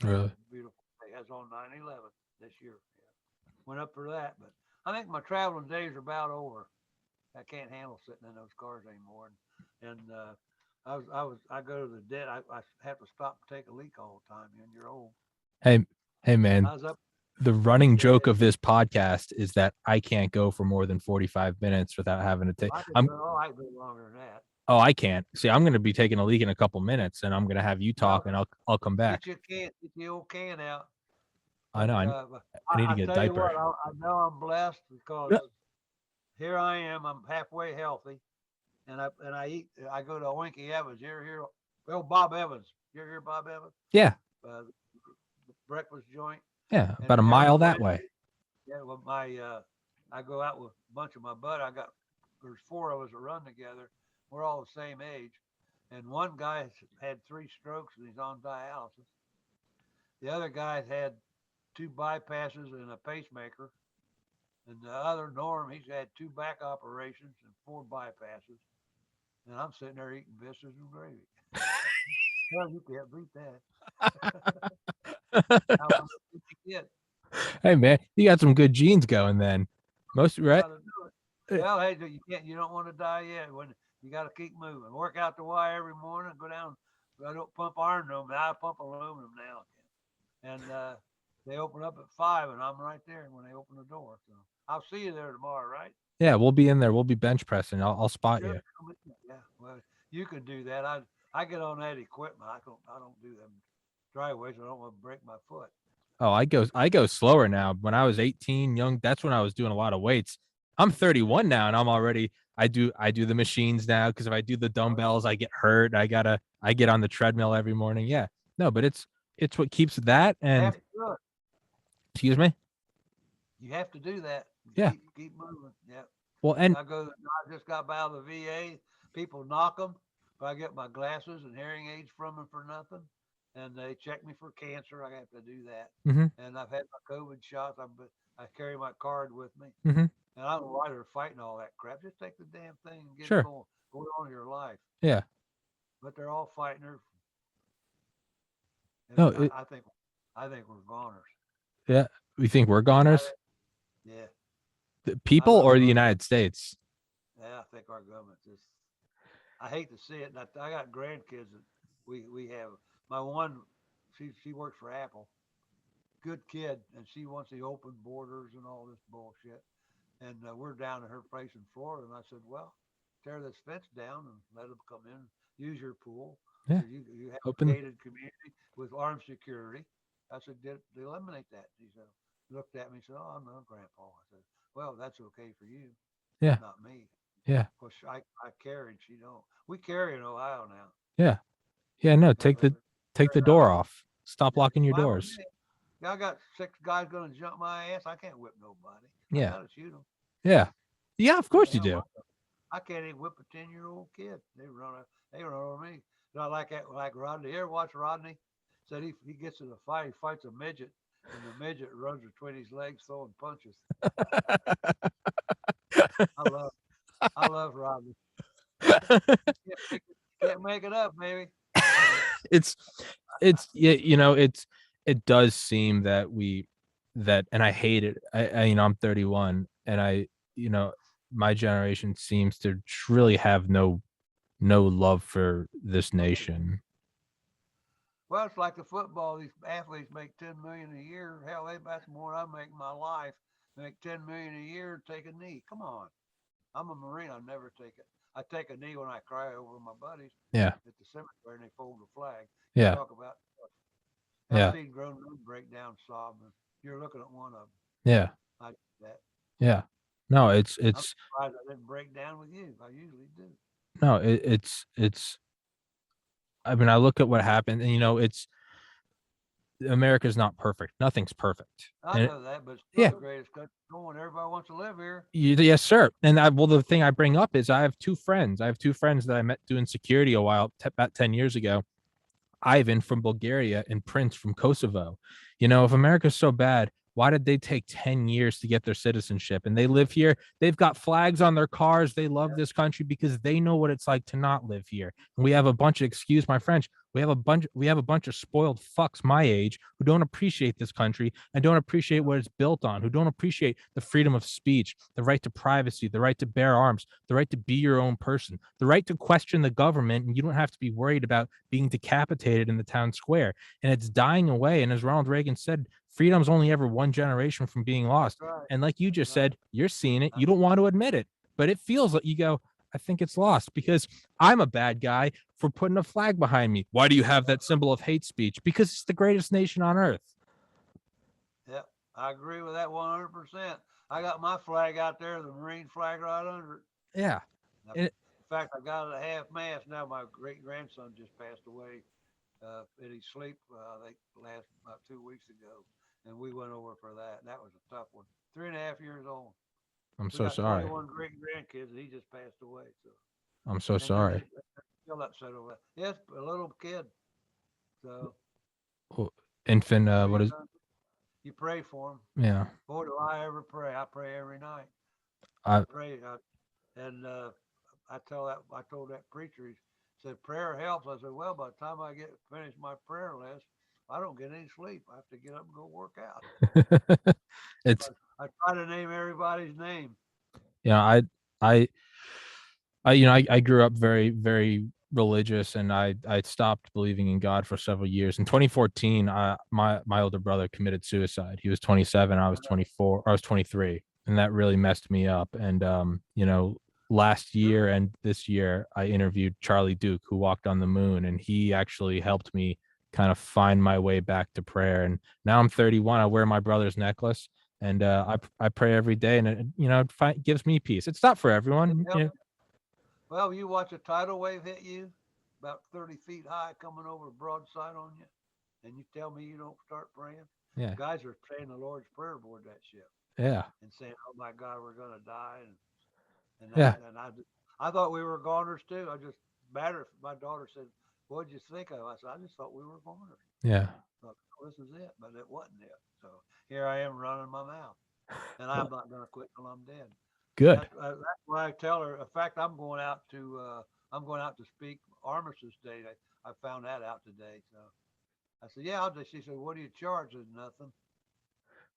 Really. Beautiful. That's on 9/11 this year. Yeah. Went up for that, but I think my traveling days are about over. I can't handle sitting in those cars anymore. And I go to the dead. I have to stop and take a leak all the time. And you're old. Hey man. I was up. The running Go joke ahead. of this podcast is that I can't go for more than 45 minutes without having to take I go longer than that. Oh, I can't. See, I'm going to be taking a leak in a couple minutes and I'm going to have you talk and I'll come back. Get the old can out. I know. I need to get a tell you diaper. what, I know I'm blessed because here I am. I'm halfway healthy, and I eat. I go to Winky Evans. You're here. Well, Bob Evans. You're here, Bob Evans. Yeah. The breakfast joint. Yeah. About a mile that way. Yeah. Well, I go out with a bunch of my buddies. There's 4 of us that run together. We're all the same age, and one guy had 3 strokes and he's on dialysis. The other guy had 2 bypasses and a pacemaker, and the other Norm, he's had 2 back operations and 4 bypasses. And I'm sitting there eating biscuits and gravy. Well, you can't beat that. How much did you get? Hey man, you got some good genes going then. Most right? Gotta do it. Uh, Well, hey, you can't. You don't want to die yet. When you got to keep moving. Work out the Y every morning. Go down. I don't pump iron no more. I pump aluminum now. And they open up at 5, and I'm right there when they open the door. So I'll see you there tomorrow, right? Yeah, we'll be in there. We'll be bench pressing. I'll spot Sure. you. Yeah. Well, you can do that. I get on that equipment. I don't do them driveways. I don't want to break my foot. Oh, I go slower now. When I was 18, young, that's when I was doing a lot of weights. I'm 31 now and I'm already I do the machines now because if I do the dumbbells, I get hurt. I get on the treadmill every morning. Yeah. No, but it's what keeps that You and have to do it. excuse me. You have to do that. Yeah. Keep moving. Yeah. Well, and I just got out of the VA. People knock them, but I get my glasses and hearing aids from them for nothing. And they check me for cancer. I have to do that. mm-hmm, And I've had my COVID shots. I carry my card with me. mm-hmm, And I don't know why they're fighting all that crap. Just take the damn thing and get it sure. going. Go on with your life. Yeah. But they're all fighting her. And No, I think we're goners. yeah. We think we're I goners? think, yeah. The I people look or the around. United States? Yeah, I think our government just. I hate to see it. And I got grandkids that we have. My one, she works for Apple. Good kid, and she wants the open borders and all this bullshit. And we're down at her place in Florida, and I said, well, tear this fence down and let them come in, use your pool. I Yeah. said, you have a Open. gated community with armed security. I said, eliminate that. He said, looked at me and said, oh, I'm not grandpa. I said, well, that's okay for you, Yeah. not me. Yeah. Of course, I carried, she don't. We carry in Ohio now. Yeah. Yeah. No, Don't take let the her take carry the out door here. off. Stop Yeah, locking your fine with doors. me. Yeah, I got 6 guys gonna jump my ass. I can't whip nobody. I Yeah. gotta shoot them. Yeah. Yeah, of What course the you hell? do. I can't even whip a 10-year-old kid. They run over me. Not like that, like Rodney. You ever watch Rodney? Said he gets in a fight. He fights a midget, and the midget runs between his legs throwing punches. I love I love Rodney. Can't make it up, baby. it's yeah, it does seem that and I hate it. I'm 31 and you know, my generation seems to really have no love for this nation. Well, it's like the football. These athletes make 10 million a year. Hell, that's more than I make in my life. Make 10 million a year, take a knee. Come on. I'm a Marine. I never take it. I take a knee when I cry over my buddies Yeah. at the cemetery and they fold the flag. You Yeah. talk about. I've Yeah. seen grown men break down sobbing. You're looking at one of them. Yeah. I did that. Yeah. No, I'm it's surprised I didn't break down with you. I usually do. no, it's I mean, I look at what happened and it's America's not perfect. Nothing's perfect. I And know that, but it's still yeah, the greatest country going. Everybody wants to live here. yes, sir. And the thing I bring up is I have two friends. I have two friends that I met doing security a while, about 10 years ago. Ivan from Bulgaria and Prince from Kosovo. If America's so bad, why did they take 10 years to get their citizenship? And they live here. They've got flags on their cars. They love this country because they know what it's like to not live here. And we have a bunch of, excuse my French, we have a bunch of spoiled fucks my age who don't appreciate this country and don't appreciate what it's built on, who don't appreciate the freedom of speech, the right to privacy, the right to bear arms, the right to be your own person, the right to question the government, and you don't have to be worried about being decapitated in the town square. And it's dying away. And as Ronald Reagan said, freedom's only ever one generation from being That's lost. right. And like you That's just right. said, you're seeing it. You don't want to admit it, but it feels like you go, I think it's lost because I'm a bad guy for putting a flag behind me. Why do you have that symbol of hate speech? Because it's the greatest nation on earth. Yep, I agree with that 100%. I got my flag out there, the Marine flag right under it. Yeah. In And fact, I got it at half mast now. My great grandson just passed away in his sleep, I think, last about 2 weeks ago. And we went over for that. That was a tough one. 3.5 years old. I'm We so got sorry. 21 great grandkids, and he just passed away. So, I'm so and they're sorry. still upset over that. Yes, a little kid. So Oh, infant, what are what you is? gonna do? You pray for him. Yeah. Boy, do I ever pray. I pray every night. I I pray, and I told that preacher, he said, prayer helps. I said, well, by the time I get finished my prayer list, I don't get any sleep. I have to get up and go work out. it's I try to name everybody's name. you know I I grew up very, very religious, and I stopped believing in God for several years. In 2014, my older brother committed suicide. He was 27, I was 24, I was 23, and that really messed me up. And last year and this year, I interviewed Charlie Duke, who walked on the moon, and he actually helped me kind of find my way back to prayer. And now I'm 31. I wear my brother's necklace, and I pray every day, and it gives me peace. It's not for everyone. Yep. Well, you watch a tidal wave hit you about 30 feet high coming over broadside on you, and you tell me you don't start praying. Yeah. Guys are saying the Lord's Prayer aboard that ship Yeah. and saying, "Oh my God, we're gonna die," and Yeah. I thought we were goners too. I just matter if my daughter said, "What'd you think of?" I said, "I just thought we were goners. Yeah. Thought, oh, this is it," but it wasn't it. So here I am running my mouth, and I'm Well, not gonna quit till I'm dead. good. That's why I tell her. In fact, I'm going out to speak Armistice Day. I found that out today. So I said, yeah, I'll do. She said, what do you charge? I said, nothing.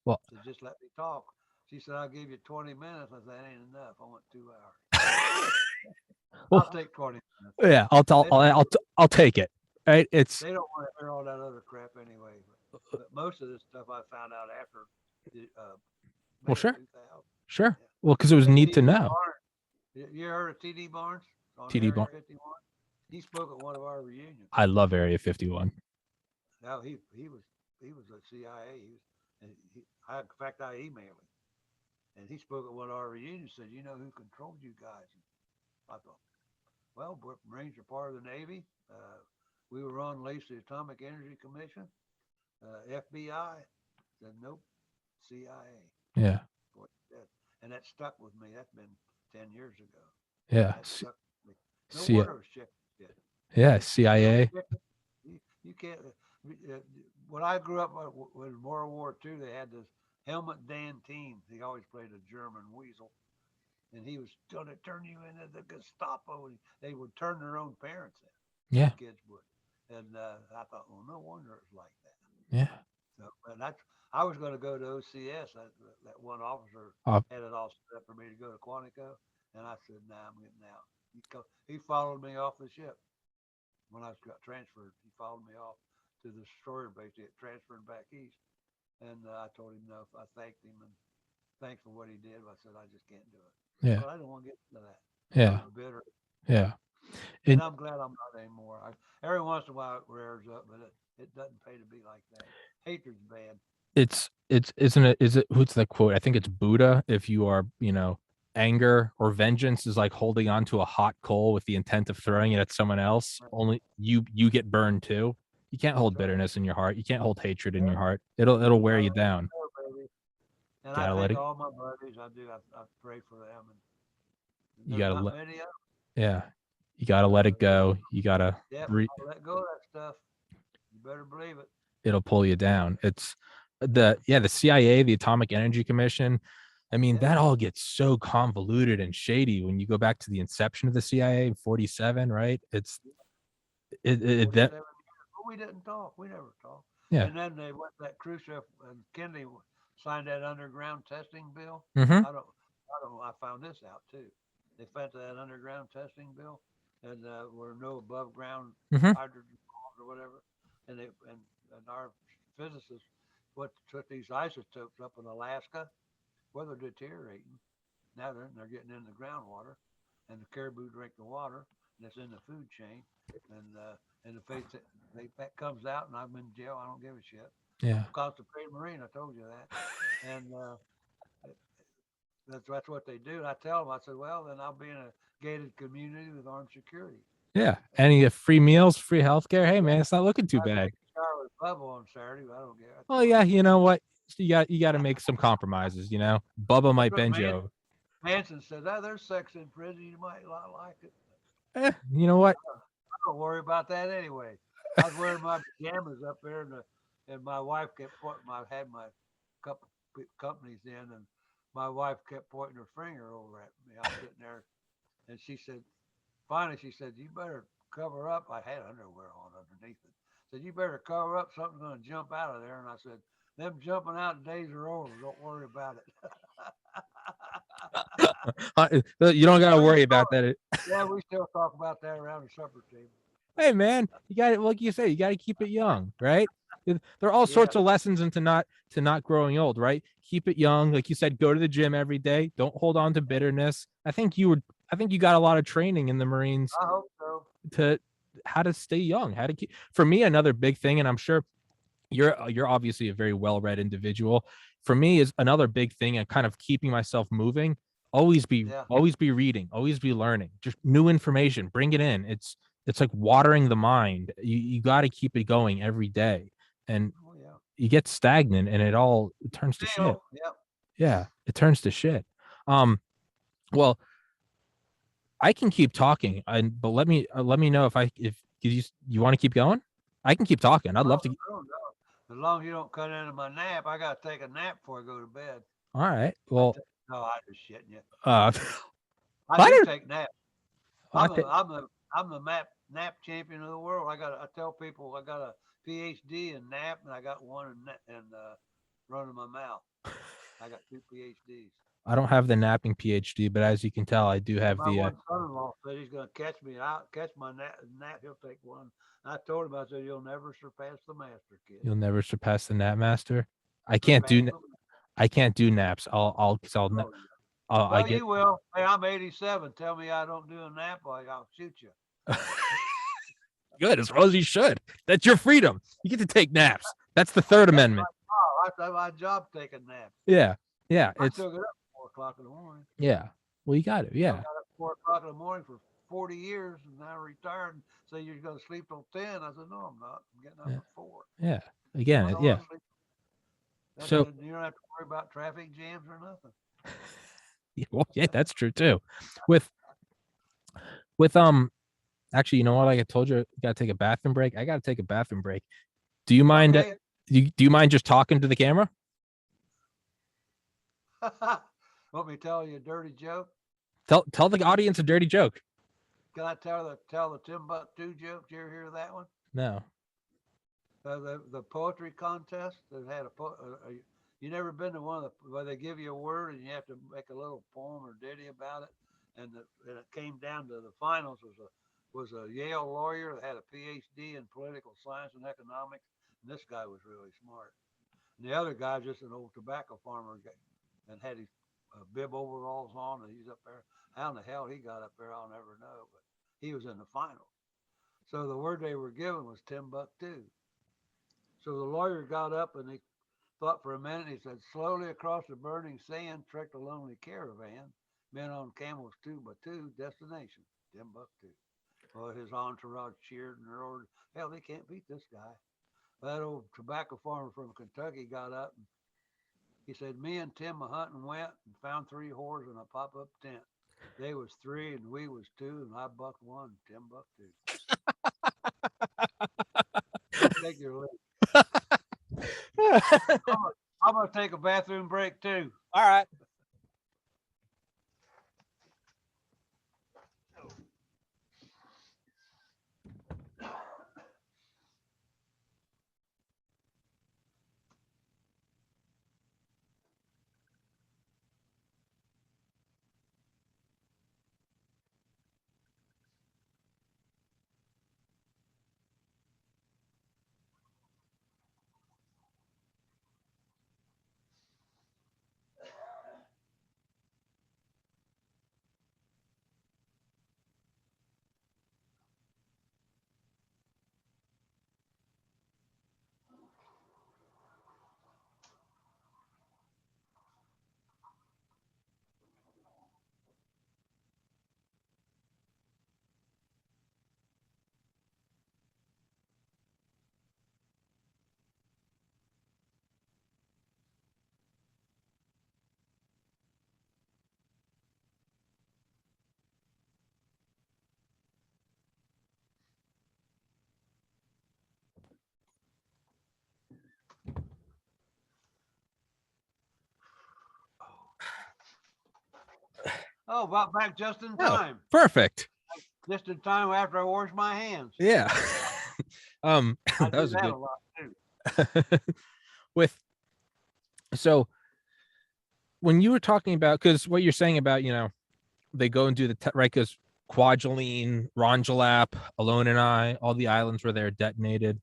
Well, So just let me talk. She said, I'll give you 20 minutes. I said, that ain't enough. I want 2 hours. I'll well, take 20 minutes. yeah. They don't want I'll take it. Right. It's they don't want to hear all that other crap anyway. But most of this stuff I found out after the well, May of sure, 2000. sure. Yeah. Well, because it was And neat to TD know. Barnes, you heard of TD Barnes on TD Area Bar. 51? He spoke at one of our reunions. I love Area 51. Now he was a CIA. In fact I emailed him, and he spoke at one of our reunions. Said, "You know who controlled you guys?" And I thought, well, Marines are part of the Navy. We were on lease the Atomic Energy Commission. FBI said, nope, CIA. Yeah. Boy, and that stuck with me. That's been 10 years ago. Yeah. That stuck with me. No C- wonder it was checked. yeah. You don't CIA. check it. You can't. When I grew up in World War II, they had this Helmut Dan team. He always played a German weasel, and he was going to turn you into the Gestapo. And they would turn their own parents in. Yeah. The kids would, and I thought, well, no wonder it was like that. Yeah. So, and that's I was going to go to OCS. That one officer Uh, had it all set up for me to go to Quantico, and I said, "Nah, I'm getting out." He followed me off the ship when I got transferred. He followed me off to the destroyer base, to get transferred back east. And I told him no. I thanked him and thanked for what he did. But I said I just can't do it. yeah. But I don't want to get into that. I Yeah. was bitter, Yeah. and And I'm glad I'm not anymore. Every once in a while it rears up, but it doesn't pay to be like that. Hatred's bad. it's isn't it? Is it? Who's the quote? I think it's Buddha. If you are, anger or vengeance is like holding on to a hot coal with the intent of throwing it at someone else. Right. Only you get burned too. You can't That's hold right. bitterness in your heart. You can't hold hatred in Yeah. your heart. It'll wear I you let it down. go, baby. And I Gotta let think it. all my buddies, I do. I pray for them, and You there's gotta not let. many of them. Yeah. You gotta let So it go. You gotta yeah, breathe. I let go of that stuff. You better believe it. It'll pull you down. It's the CIA, the Atomic Energy Commission. I mean, Yeah. that all gets so convoluted and shady when you go back to the inception of the CIA in 47, right? It's that 47 years. But we didn't talk. We never talked. yeah. And then they went that Khrushchev and Kennedy signed that underground testing bill. Mm-hmm. I found this out too. They sent that underground testing bill, and were no above ground Mm-hmm. hydrogen bombs or whatever. And our physicists took these isotopes up in Alaska, where they're deteriorating. Now they're getting in the groundwater, and the caribou drink the water that's in the food chain. And if that comes out and I'm in jail, I don't give a shit. I'm Yeah. a constipated Marine. I told you that, and that's what they do. And I tell them, I said, well, then I'll be in a gated community with armed security. Yeah. And And you get free meals, free healthcare. Hey yeah, man, it's not looking too I bad. take a shower with Bubba on Saturday, but I don't care. That's Oh yeah, fine. you know what? You got to make some compromises, Bubba That's might what bend you over. Manson says. Oh, there's sex in prison. You might not like it. You know what? don't worry about that anyway. I was wearing my pajamas up there, and my wife kept pointing. I had my couple companies in, and my wife kept pointing her finger over at me. I was sitting there, and she said, finally, she said, "You better cover up." I had underwear on underneath it. Said, "You better cover up. Something's going to jump out of there." And I said, "Them jumping out days are over. Don't worry about it." You don't got to We worry still, about that. yeah, we still talk about that around the supper table. Hey, man, you got it. Like you say, you got to keep it young, right? There are all Yeah, sorts of lessons into not growing old, right? Keep it young, like you said. Go to the gym every day. Don't hold on to bitterness. I think you got a lot of training in the Marines I hope so. to how to stay young, how to keep. For me, another big thing, and I'm sure you're obviously a very well-read individual. For me, is another big thing and kind of keeping myself moving. Always be Yeah. reading, always be learning, just new information, bring it in. It's like watering the mind. You got to keep it going every day, and Oh yeah. you get stagnant and it turns to shit. Stale. Yep. Yeah, it turns to shit. Well, I can keep talking, but let me know if you want to keep going. I can keep talking. I'd love to. I don't know. As long as you don't cut into my nap, I gotta take a nap before I go to bed. All right. Well, No, I just shitting you. uh, I I do don't. take naps. I I'm a think I'm the nap champion of the world. I tell people I got a PhD in nap and I got one in running my mouth. I got two PhDs. I don't have the napping PhD, but as you can tell, I do have My the. one son-in-law said he's going to catch me out, catch my nap. He'll take one. I told him, I said, "You'll never surpass the master, kid. You'll never surpass the nap master. I can't Surpass do. them." I can't do naps. Oh, yeah. I Well, get. you will. Hey, I'm 87. Tell me I don't do a nap, I'll shoot you. Good, as well as you should. That's your freedom. You get to take naps. That's the Third That's Amendment. my job taking naps. Yeah, yeah. I It's still get up at 4 o'clock in the morning. yeah. Well, you got it. I Yeah, got up at 4 o'clock in the morning for 40 years and now retired. So you're going to sleep till 10. I said, no, I'm not. I'm getting up yeah, at 4. yeah. I Again, don't yeah. want to sleep. So You don't have to worry about traffic jams or nothing. yeah, well, yeah, that's true too. With with actually, you know what? Like I told you, got to take a bathroom break. I got to take a bathroom break. Do you mind? Okay. Do you mind just talking to the camera? Want me to tell you a dirty joke? Tell the audience a dirty joke. Can I tell the Timbuktu joke? Did you ever hear that one? No. The poetry contest that had you never been to one of the where they give you a word and you have to make a little poem or ditty about it, and it came down to the finals was a Yale lawyer that had a PhD in political science and economics, and this guy was really smart, and the other guy just an old tobacco farmer and had his bib overalls on, and he's up there. How in the hell he got up there, I'll never know, but he was in the finals. So the word they were given was Timbuktu. So the lawyer got up and he thought for a minute. He said, "Slowly across the burning sand trekked a lonely caravan, men on camels two by two, destination Timbuktu." Well, his entourage cheered and roared, "Hell, they can't beat this guy." That old tobacco farmer from Kentucky got up and he said, "Me and Tim a hunting went and found three whores in a pop-up tent. They was three and we was two, and I bucked one, Timbuktu." Go take your leave. All I'm gonna take a bathroom break too. right. Oh, about back just in Oh, time. perfect. Just in time after I wash my hands. Yeah. I That do was a that good a lot too. with so when you were talking about, because what you're saying about, they go and do the right, because Kwajalein, Rongelap, Alone and I, all the islands where they're detonated,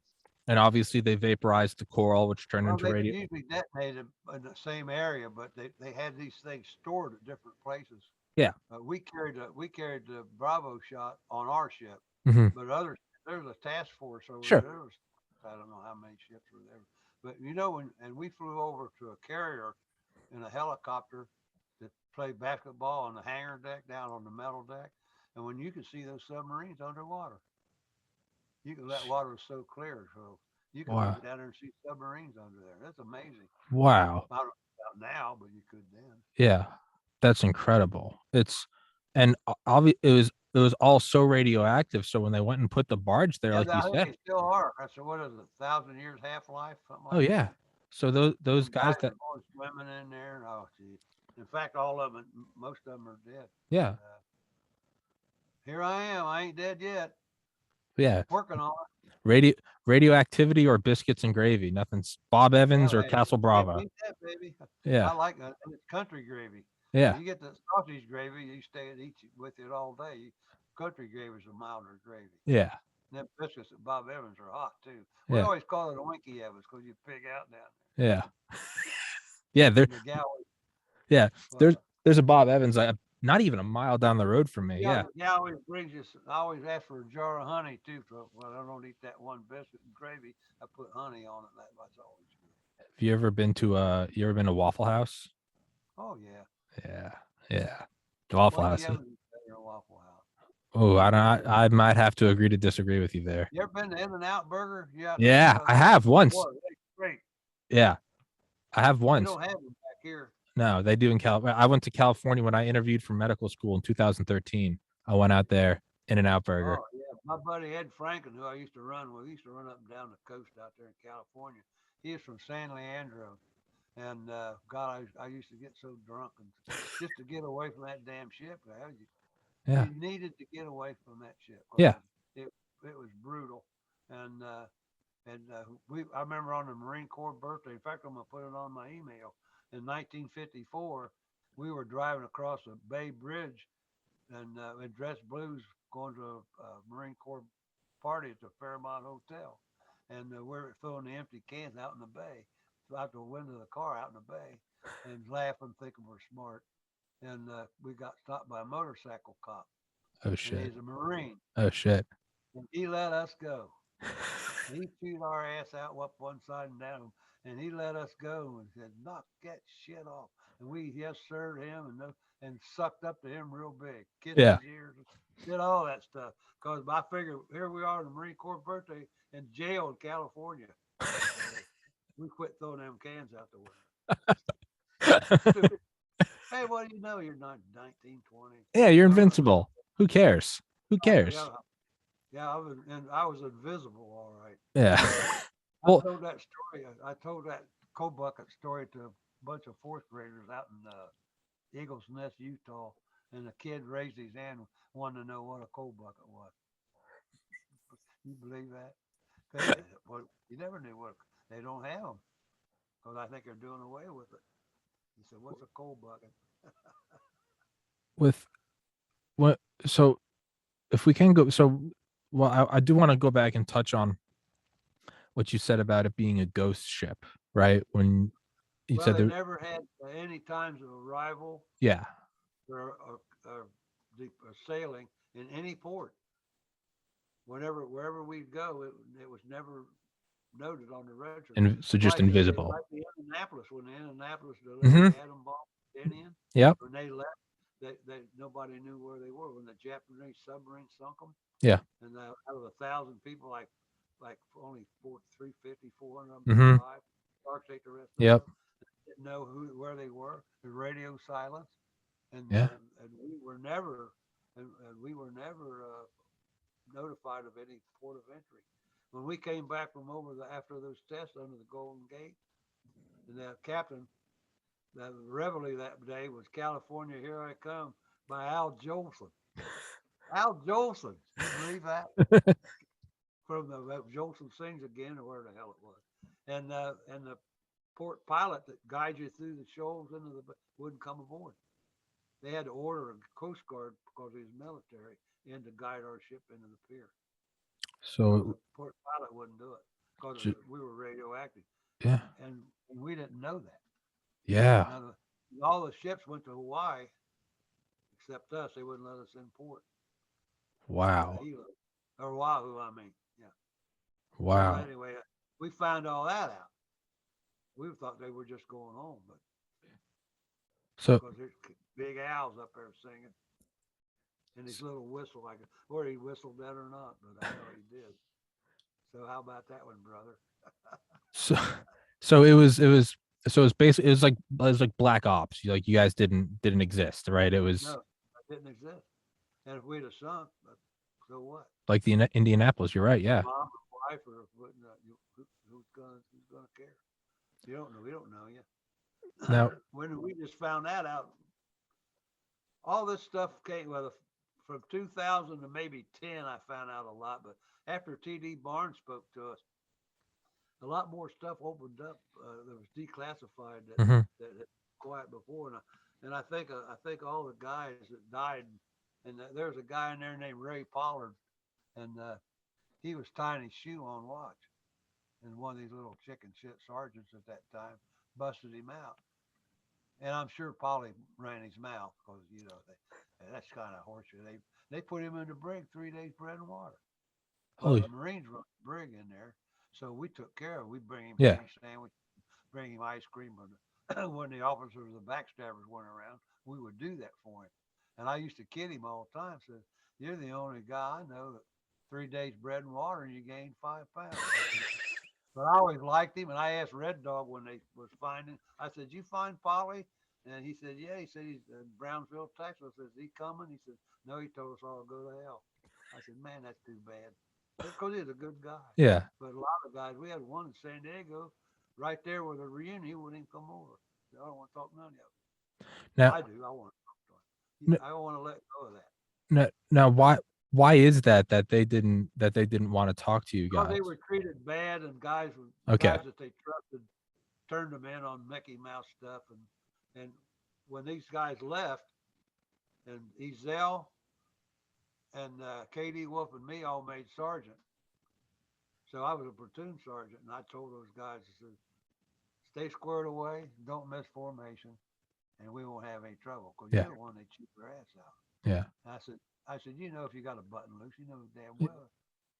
and obviously they vaporized the coral, which turned Well, into they radio. usually detonated in the same area, but they had these things stored at different places. Yeah. We carried the Bravo shot on our ship, Hmm. but there's a task force over there. Sure. There was, I don't know how many ships were there, but and we flew over to a carrier in a helicopter to play basketball on the hangar deck down on the metal deck, and when you could see those submarines underwater, that water was so clear, so you could Wow. look down there and see submarines under there. That's amazing. Wow. I don't know about now, but you could then. Yeah. That's incredible. And it was all so radioactive. So when they went and put the barge there, Yeah, like you I think said, they still are. I said, what is it, 1,000 years half life, something oh like yeah. that. So those Them guys guys that, are going swimming in there. Oh, gee. In fact, all of them, most of them are dead. But yeah, here I am. I ain't dead yet. yeah, Working on it. radio radioactivity or biscuits and gravy. Nothing's Bob Evans Yeah, or hey, Castle can't Bravo. beat that, baby. I Yeah, like that. And it's country gravy. yeah, When you get the sausage gravy, you stay and eat with it all day. Country gravy is a milder gravy. yeah, And them biscuits at Bob Evans are hot too. We yeah, always call it a Winky Evans because you pig out down yeah, yeah. there. There, And the gal, yeah. well, There's a Bob Evans, not even a mile down the road from me. yeah, Yeah, the gal always brings us. I always ask for a jar of honey too. So, well, I don't eat that one biscuit and gravy. I put honey on it. That's always good. have you ever been to Waffle House? Oh yeah, Yeah, yeah. Waffle Winky House. Evans is better than Waffle House. Oh, I might have to agree to disagree with you there. You ever been to In-N-Out Burger? Yeah, Yeah, I they have once. boy, they great. Yeah, I have We once. don't have them back here. No, they do in California. I went to California when I interviewed for medical school in 2013. I went out there, In and Out Burger. Oh yeah, my buddy Ed Franklin, who I used to run with, he used to run up and down the coast out there in California. He is from San Leandro, and God, I used to get so drunk and just to get away from that damn ship. Yeah, You needed to get away from that ship because yeah. it was brutal, and I remember on the Marine Corps birthday. In fact, I'm gonna put it on my email. In 1954, we were driving across a Bay Bridge and in dress blues going to a Marine Corps party at the Fairmont Hotel, and we're throwing the empty cans out in the bay, out the window of the car out in the bay, and laughing, thinking we're smart. And we got stopped by a motorcycle cop, Oh and shit. he's a Marine, Oh shit. and he let us go. He chewed our ass out up one side and down, and he let us go and said, "Knock that shit off." And we yes sir to him and sucked up to him real big, kissed Yeah. his ears, did all that stuff. Cause I figured here we are, the Marine Corps birthday in jail in California. So we quit throwing them cans out the window. Stupid. Hey, what do you know? You're not 19, 20. Yeah, you're I don't know. invincible. Who cares? Who cares? Yeah, yeah. I was invisible, all right. Yeah. I Well, told that story. I told that coal bucket story to a bunch of fourth graders out in Eagles Nest, Utah, and the kid raised his hand, and wanted to know what a coal bucket was. You believe that? Well, you never knew what they don't have them because I think they're doing away with it. He said, "What's a coal bucket?" with what? So if we can go, so well, I do want to go back and touch on what you said about it being a ghost ship, right? When you Well, said they there, never had any times of arrival yeah, or sailing in any port. Wherever we'd go, it was never noted on the register. and so just invisible. Like the Indianapolis, when the Indianapolis delivered Mm-hmm. the atom bomb to Indian, Yep. when they left, nobody knew where they were. When the Japanese submarine sunk them, Yeah. and out of 1,000 people, like only 350, 400 of them Mm-hmm. survived. Sharks ate the rest of Yep. them. Didn't know where they were. The radio silence, Yeah. and we were never notified of any port of entry. When we came back from after those tests under the Golden Gate, and the captain, the reveille that day was California, here I come. by Al Jolson. Al Jolson, you believe that? From the Jolson Sings Again, or where the hell it was, and the port pilot that guides you through the shoals into the wouldn't come aboard. They had to order a Coast Guard because he was military in to guide our ship into the pier. So So the port pilot wouldn't do it because j- we were radioactive, yeah, and we didn't know that. yeah, Now all the ships went to Hawaii except us. They wouldn't let us in port. wow, Hilo or Oahu, I mean, yeah. So wow. anyway, we found all that out. We thought they were just going home, but So because there's big owls up there singing, and his little whistle, like or he whistled that or not, but I know he did. So how about that one, brother? so so it was basically it was like black ops. Like you guys didn't exist, right? It was No, that didn't exist. And if we'd have sunk, so what? like the Indianapolis. You're right. Yeah. Mom or wife or whatnot, who's gonna care? You don't know. We don't know Now, yet. When we just found that out, all this stuff came from 2000 to maybe 10. I found out a lot, but after TD Barnes spoke to us, a lot more stuff opened up that was declassified mhm. that had quiet before, and I think all the guys that died, and there's a guy in there named Ray Pollard, and he was tying his shoe on watch, and one of these little chicken shit sergeants at that time busted him out, and I'm sure Polly ran his mouth because that's kind of horseshit. They put him in the brig 3 days bread and water. Well, Holy the Marines run the brig in there, so we took care of it. We bring him yeah. fish sandwich, bring him ice cream. When the officers or the backstabbers weren't around, we would do that for him. And I used to kid him all the time. Said, "You're the only guy I know that 3 days bread and water and you gained 5 pounds." But I always liked him, and I asked Red Dog when they was finding. I said, "You find Polly?" And he said, "Yeah." He said he's in Brownsville, Texas. I said, "Is he coming?" He said, "No." He told us all to go to hell. I said, "Man, that's too bad." Because he's a good guy. Yeah. But a lot of guys, we had one in San Diego, right there with a reunion. He wouldn't even come over. Said, "I don't want to talk to none of you." Now, I do. I want to talk to him. n- I don't want to let go of that. now, why is that they didn't want to talk to you Because guys? they were treated bad, and Okay. guys that they trusted turned them in on Mickey Mouse stuff, and when these guys left, and Ezel and KD Wolf and me all made sergeant. So I was a platoon sergeant, and I told those guys, I said, "Stay squared away, don't miss formation, and we won't have any trouble because Yeah. you're the one they cheat their ass out." Yeah. And I said, if you got a button loose, you know damn y- well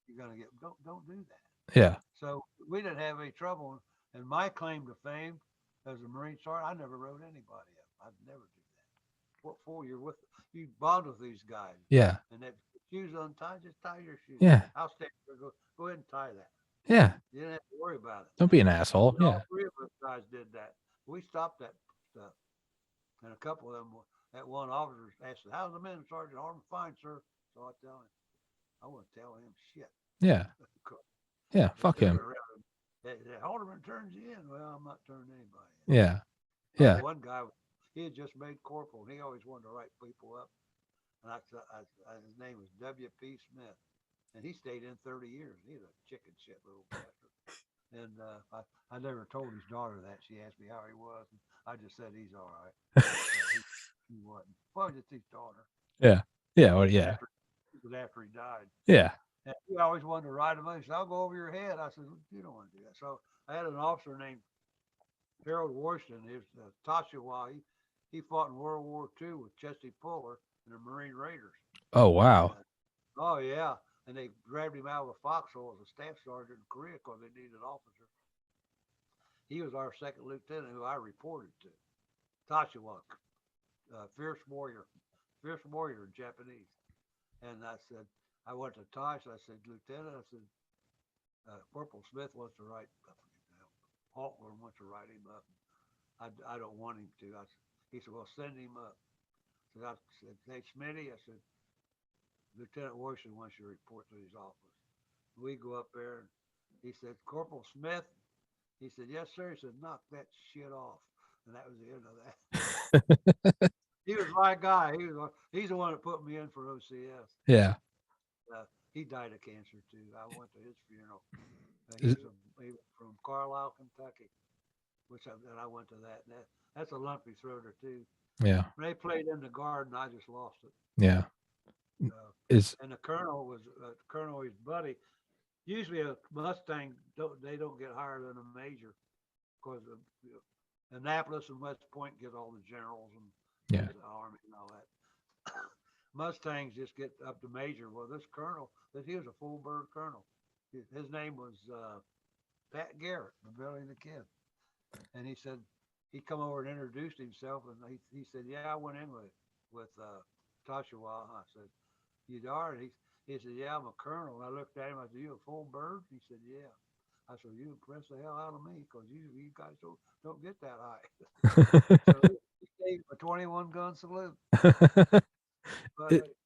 you're gonna get. Don't do that. Yeah. So we didn't have any trouble. And my claim to fame as a Marine sergeant, I never wrote anybody up. I'd never do that. What for? You bond with these guys, Yeah. and that shoes untied, just tie your shoes. Yeah. I'll stay there. Go ahead and tie that. Yeah. You didn't have to worry about it. Don't be an asshole. And Yeah. all three of us guys did that. We stopped that stuff. And a couple of them, that one officer asked, "How's the men, Sergeant Harmon?" "Fine, sir." So I tell him, I want to tell him shit. Yeah. Yeah. They Fuck turn him. around. Halderman turns you in. Well, I'm not turning anybody in. Yeah. Like Yeah. one guy, he had just made corporal, and he always wanted to write people up. And his name was W.P. Smith, and he stayed in 30 years. He's a chicken shit little bastard. And I never told his daughter that. She asked me how he was, and I just said he's all right. He wasn't. Well, just his daughter. Yeah. Yeah. Well, yeah. After he died. Yeah. And he always wanted to ride him. He said, "I'll go over your head." I said, "You don't want to do that." So I had an officer named Harold Washington. He was Tashawa. He fought in World War II with Chesty Puller and the Marine Raiders. Oh And wow. oh yeah, and they grabbed him out of a foxhole as a staff sergeant in Korea because they needed an officer. He was our second lieutenant, who I reported to. Tashawa, fierce warrior in Japanese. And I said, I went to Tosh. I said, "Lieutenant," I said, "Corporal Smith wants to write. Haltler wants to write him up. I don't want him to." He said, "Well, send him up." So I said, "Hey, Smitty," I said, "Lieutenant Washington wants you to report to his office." We go up there, and he said, "Corporal Smith." He said, "Yes, sir." He said, "Knock that shit off." And that was the end of that. He was my guy. He's the one that put me in for OCS. Yeah. He died of cancer too. I went to his funeral. Is- He was from Carlisle, Kentucky, and I went to that. That's a lumpy throater too. yeah. When they played in the Garden, I just lost it. Yeah. Is And the colonel was Colonel, his buddy. Usually a Mustang don't get higher than a major because Annapolis and West Point get all the generals and yeah. the army and all that. Mustangs just get up to major. Well, this colonel, he was a full bird colonel. His name was Pat Garrett, the Billy the Kid, and he said he come over and introduced himself, and he said, "Yeah, I went in with Tashawa." I said, "You are?" He said, "Yeah, I'm a colonel." And I looked at him. I said, "You a full bird?" He said, "Yeah." I said, "You impress the hell out of me because you guys don't get that high." So he gave a 21 gun salute. But It-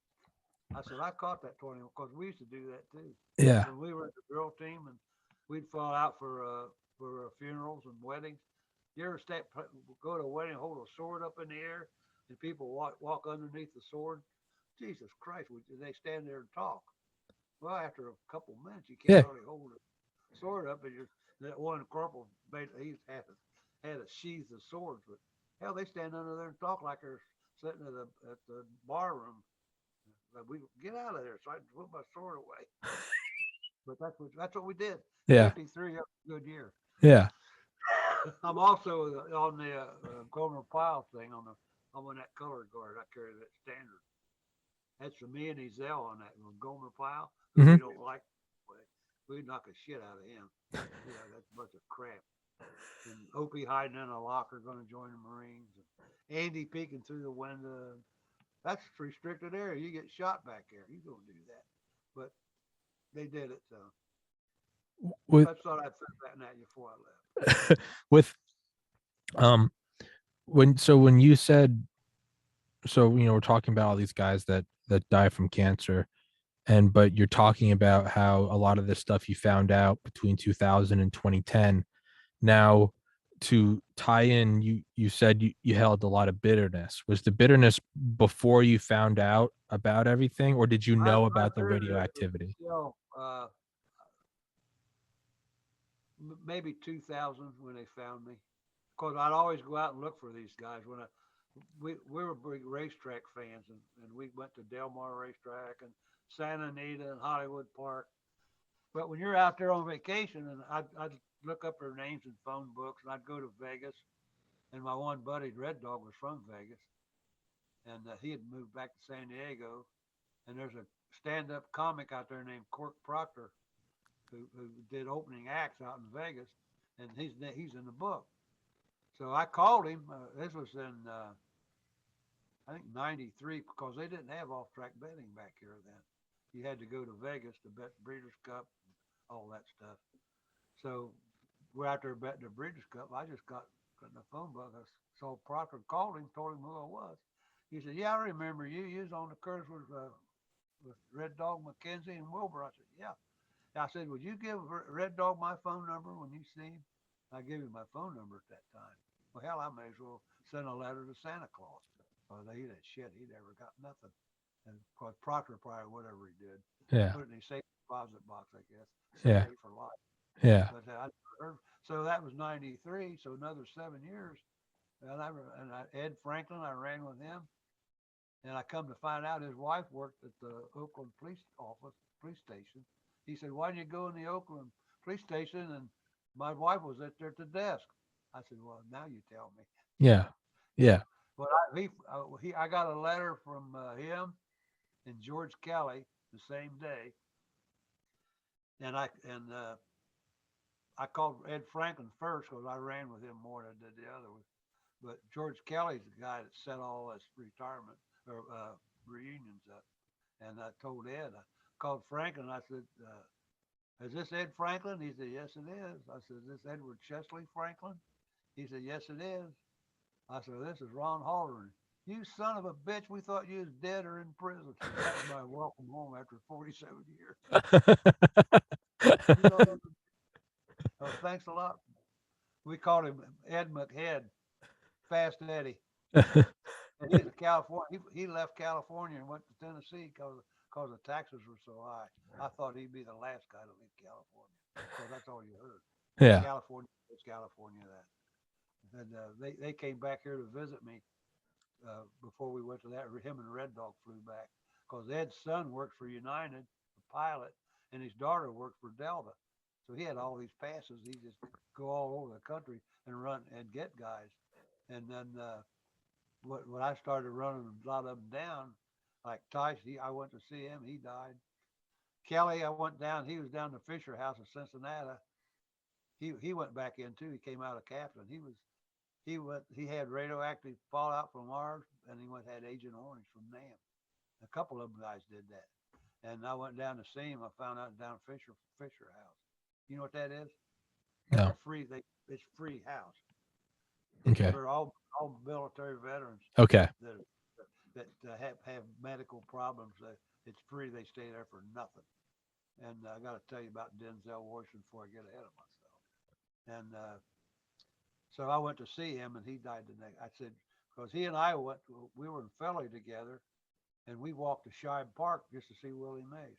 I said, I caught that 21 because we used to do that too. yeah. When we were at the drill team and we'd fall out for funerals and weddings. You ever go to a wedding, hold a sword up in the air, and people walk underneath the sword? Jesus Christ, they stand there and talk. Well, after a couple of minutes, you can't Yeah. hardly hold a sword up, and that one corporal he had a sheath of swords, but hell, they stand under there and talk like they're sitting at the bar room. We get out of there, so I put my sword away. But that's what we did. Yeah. 53, that was a good year. Yeah. I'm also on the Corporal Pile thing I'm on that color guard. I carry that standard. That's for me and Ezel on that Gomer Pile, who we don't like. We knock the shit out of him. Yeah, that's a bunch of crap. And Opie hiding in a locker going to join the Marines. And Andy peeking through the window. That's restricted area. You get shot back there. You don't do that. But they did it. So With I thought I'd throw that at you before I left. with when you said, so we're talking about all these guys that die from cancer, but you're talking about how a lot of this stuff you found out between 2000 and 2010. Now, to tie in, you said you held a lot of bitterness. Was the bitterness before you found out about everything, or did you know about the radioactivity? Maybe 2000 when they found me, because I'd always go out and look for these guys. We were big racetrack fans, and we went to Del Mar Racetrack and Santa Anita and Hollywood Park. But when you're out there on vacation, and I'd look up their names in phone books, and I'd go to Vegas, and my one buddy, Red Dog, was from Vegas, and he had moved back to San Diego, and there's a stand-up comic out there named Cork Proctor who did opening acts out in Vegas, and he's in the book. So I called him. This was in I think '93 because they didn't have off-track betting back here then. You had to go to Vegas to bet Breeders' Cup, and all that stuff. So we're out there betting the Breeders' Cup. I just got in the phone book. I saw Proctor, called him, told him who I was. He said, "Yeah, I remember you. You was on the cruise with Red Dog McKenzie and Wilbur." I said, "Yeah." I said, "Would you give Red Dog my phone number when you see him?" I gave him my phone number at that time. Well, hell, I may as well send a letter to Santa Claus. Oh, he that shit. He never got nothing. And of course, Proctor probably whatever he did, Yeah. put it in his safe deposit box, I guess. Yeah. Safe for life. Yeah. But so that was '93. So another 7 years. And Ed Franklin, I ran with him. And I come to find out his wife worked at the Oakland police station. He said, "Why didn't you go in the Oakland police station?" And my wife was at there at the desk. I said, "Well, now you tell me." Yeah. Yeah. But I got a letter from him and George Kelly the same day, and I called Ed Franklin first because I ran with him more than I did the other one. But George Kelly's the guy that set all this retirement or reunions up. And I told Ed, I called Franklin. I said, "Is this Ed Franklin?" He said, "Yes, it is." I said, "Is this Edward Chesley Franklin?" He said, "Yes, it is." I said, "This is Ron Halderman." "You son of a bitch, we thought you was dead or in prison." That was my welcome home after 47 years. Oh, thanks a lot. We called him Ed McHead, Fast Eddie. And he's in California. He left California and went to Tennessee because the taxes were so high. I thought he'd be the last guy to leave California because that's all you heard. Yeah. California, it's California that. And they came back here to visit me before we went to that. Him and Red Dog flew back because Ed's son worked for United, the pilot, and his daughter worked for Delta. So he had all these passes. He just go all over the country and run and get guys. And then when I started running a lot of them down, like Tice, I went to see him. He died. Kelly, I went down. He was down the Fisher House in Cincinnati. He went back in too. He came out of captain. He had radioactive fallout from Mars, and he had Agent Orange from NAM. A couple of them guys did that. And I went down to see him. I found out down Fisher House. You know what that is? That's No. a it's free house. Okay. For all military veterans. Okay. That have medical problems. It's free. They stay there for nothing. And I got to tell you about Denzel Washington before I get ahead of myself. And so I went to see him, and he died the next. I said, because he and I we were in Philly together, and we walked to Shibe Park just to see Willie Mays.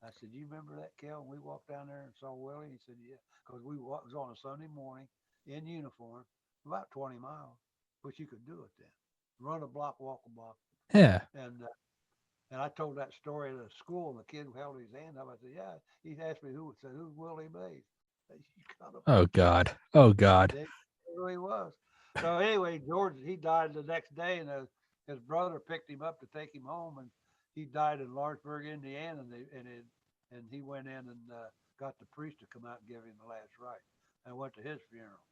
I said, you remember that, Kel? We walked down there and saw Willie. He said, yeah, because it was on a Sunday morning in uniform, about 20 miles, but you could do it then. Run a block, walk a block. Yeah. And I told that story at a school, and the kid held his hand up. I said, yeah. He asked me who's Willie Mays. Oh God. Oh God. It really was. So anyway, George, he died the next day, and his brother picked him up to take him home, and he died in Lawrenceburg, Indiana, and he went in and got the priest to come out and give him the last rites. I went to his funeral.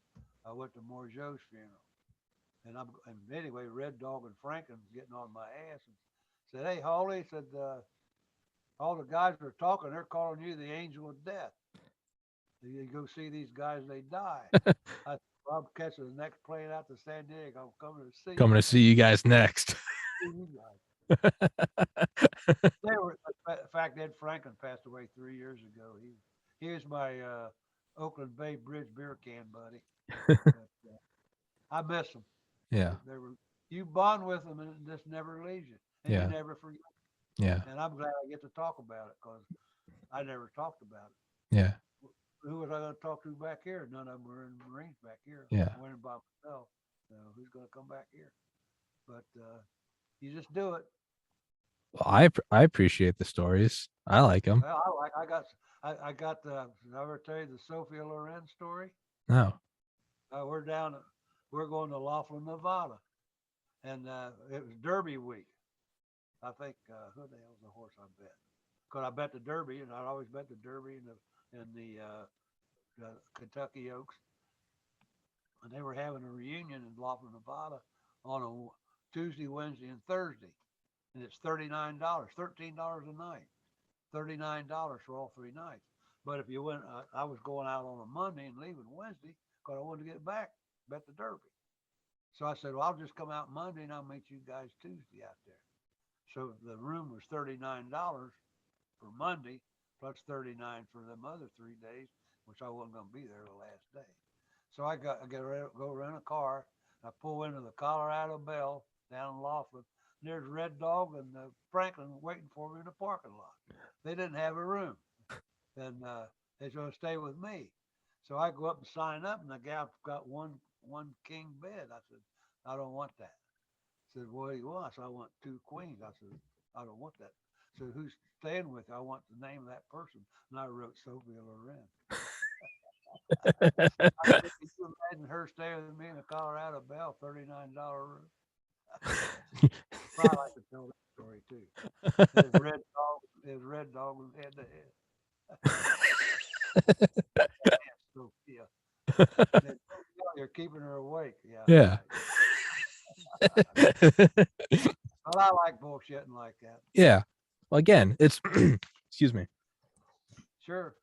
I went to Morgeau's funeral, and anyway, Red Dog and Franklin's getting on my ass and said, "Hey, Holly," said, "all the guys are talking. They're calling you the angel of death. You go see these guys, they die." I'm catching the next plane out to San Diego. I'm coming to see Coming to see you guys next. you guys. In fact, Ed Franklin passed away 3 years ago. He was my Oakland Bay Bridge beer can buddy. But, I miss him. Yeah. You bond with them, and it just never leaves you, and Yeah. you never forget. Yeah. And I'm glad I get to talk about it because I never talked about it. Yeah. Who was I going to talk to back here? None of them were in the Marines back here. Yeah. I went in by myself. Who's going to come back here? But you just do it. Well, I appreciate the stories. I like them. Well, I got the. Did I ever tell you the Sophia Loren story? No. We're going to Laughlin, Nevada, and it was Derby week. I think who the hell's the horse I bet? Because I bet the Derby, and I always bet the Derby and the Kentucky Oaks, and they were having a reunion in Laughlin, Nevada, on a Tuesday, Wednesday, and Thursday, and it's $39, $13 a night, $39 for all 3 nights. But if you went, I was going out on a Monday and leaving Wednesday because I wanted to get back, bet the Derby. So I said, well, I'll just come out Monday and I'll meet you guys Tuesday out there. So the room was $39 for Monday, plus $39 for them other 3 days, which I wasn't going to be there the last day. So I go rent a car. I pull into the Colorado Bell down in Laughlin. And there's Red Dog and Franklin waiting for me in the parking lot. They didn't have a room, and they're going to stay with me. So I go up and sign up, and the gal got one king bed. I said, I don't want that. I said, what do you want? I said, I want 2 queens. I said, I don't want that. So who's staying with you? I want the name of that person. And I wrote Sophia Loren. I said, can you imagine her staying with me in the Colorado Bell, $39 room? I like to tell that story too. There's Red Dog with head to head. Sophia. You're keeping her awake. Yeah. Well, I like bullshitting like that. Yeah. Well, again, it's excuse me. Sure.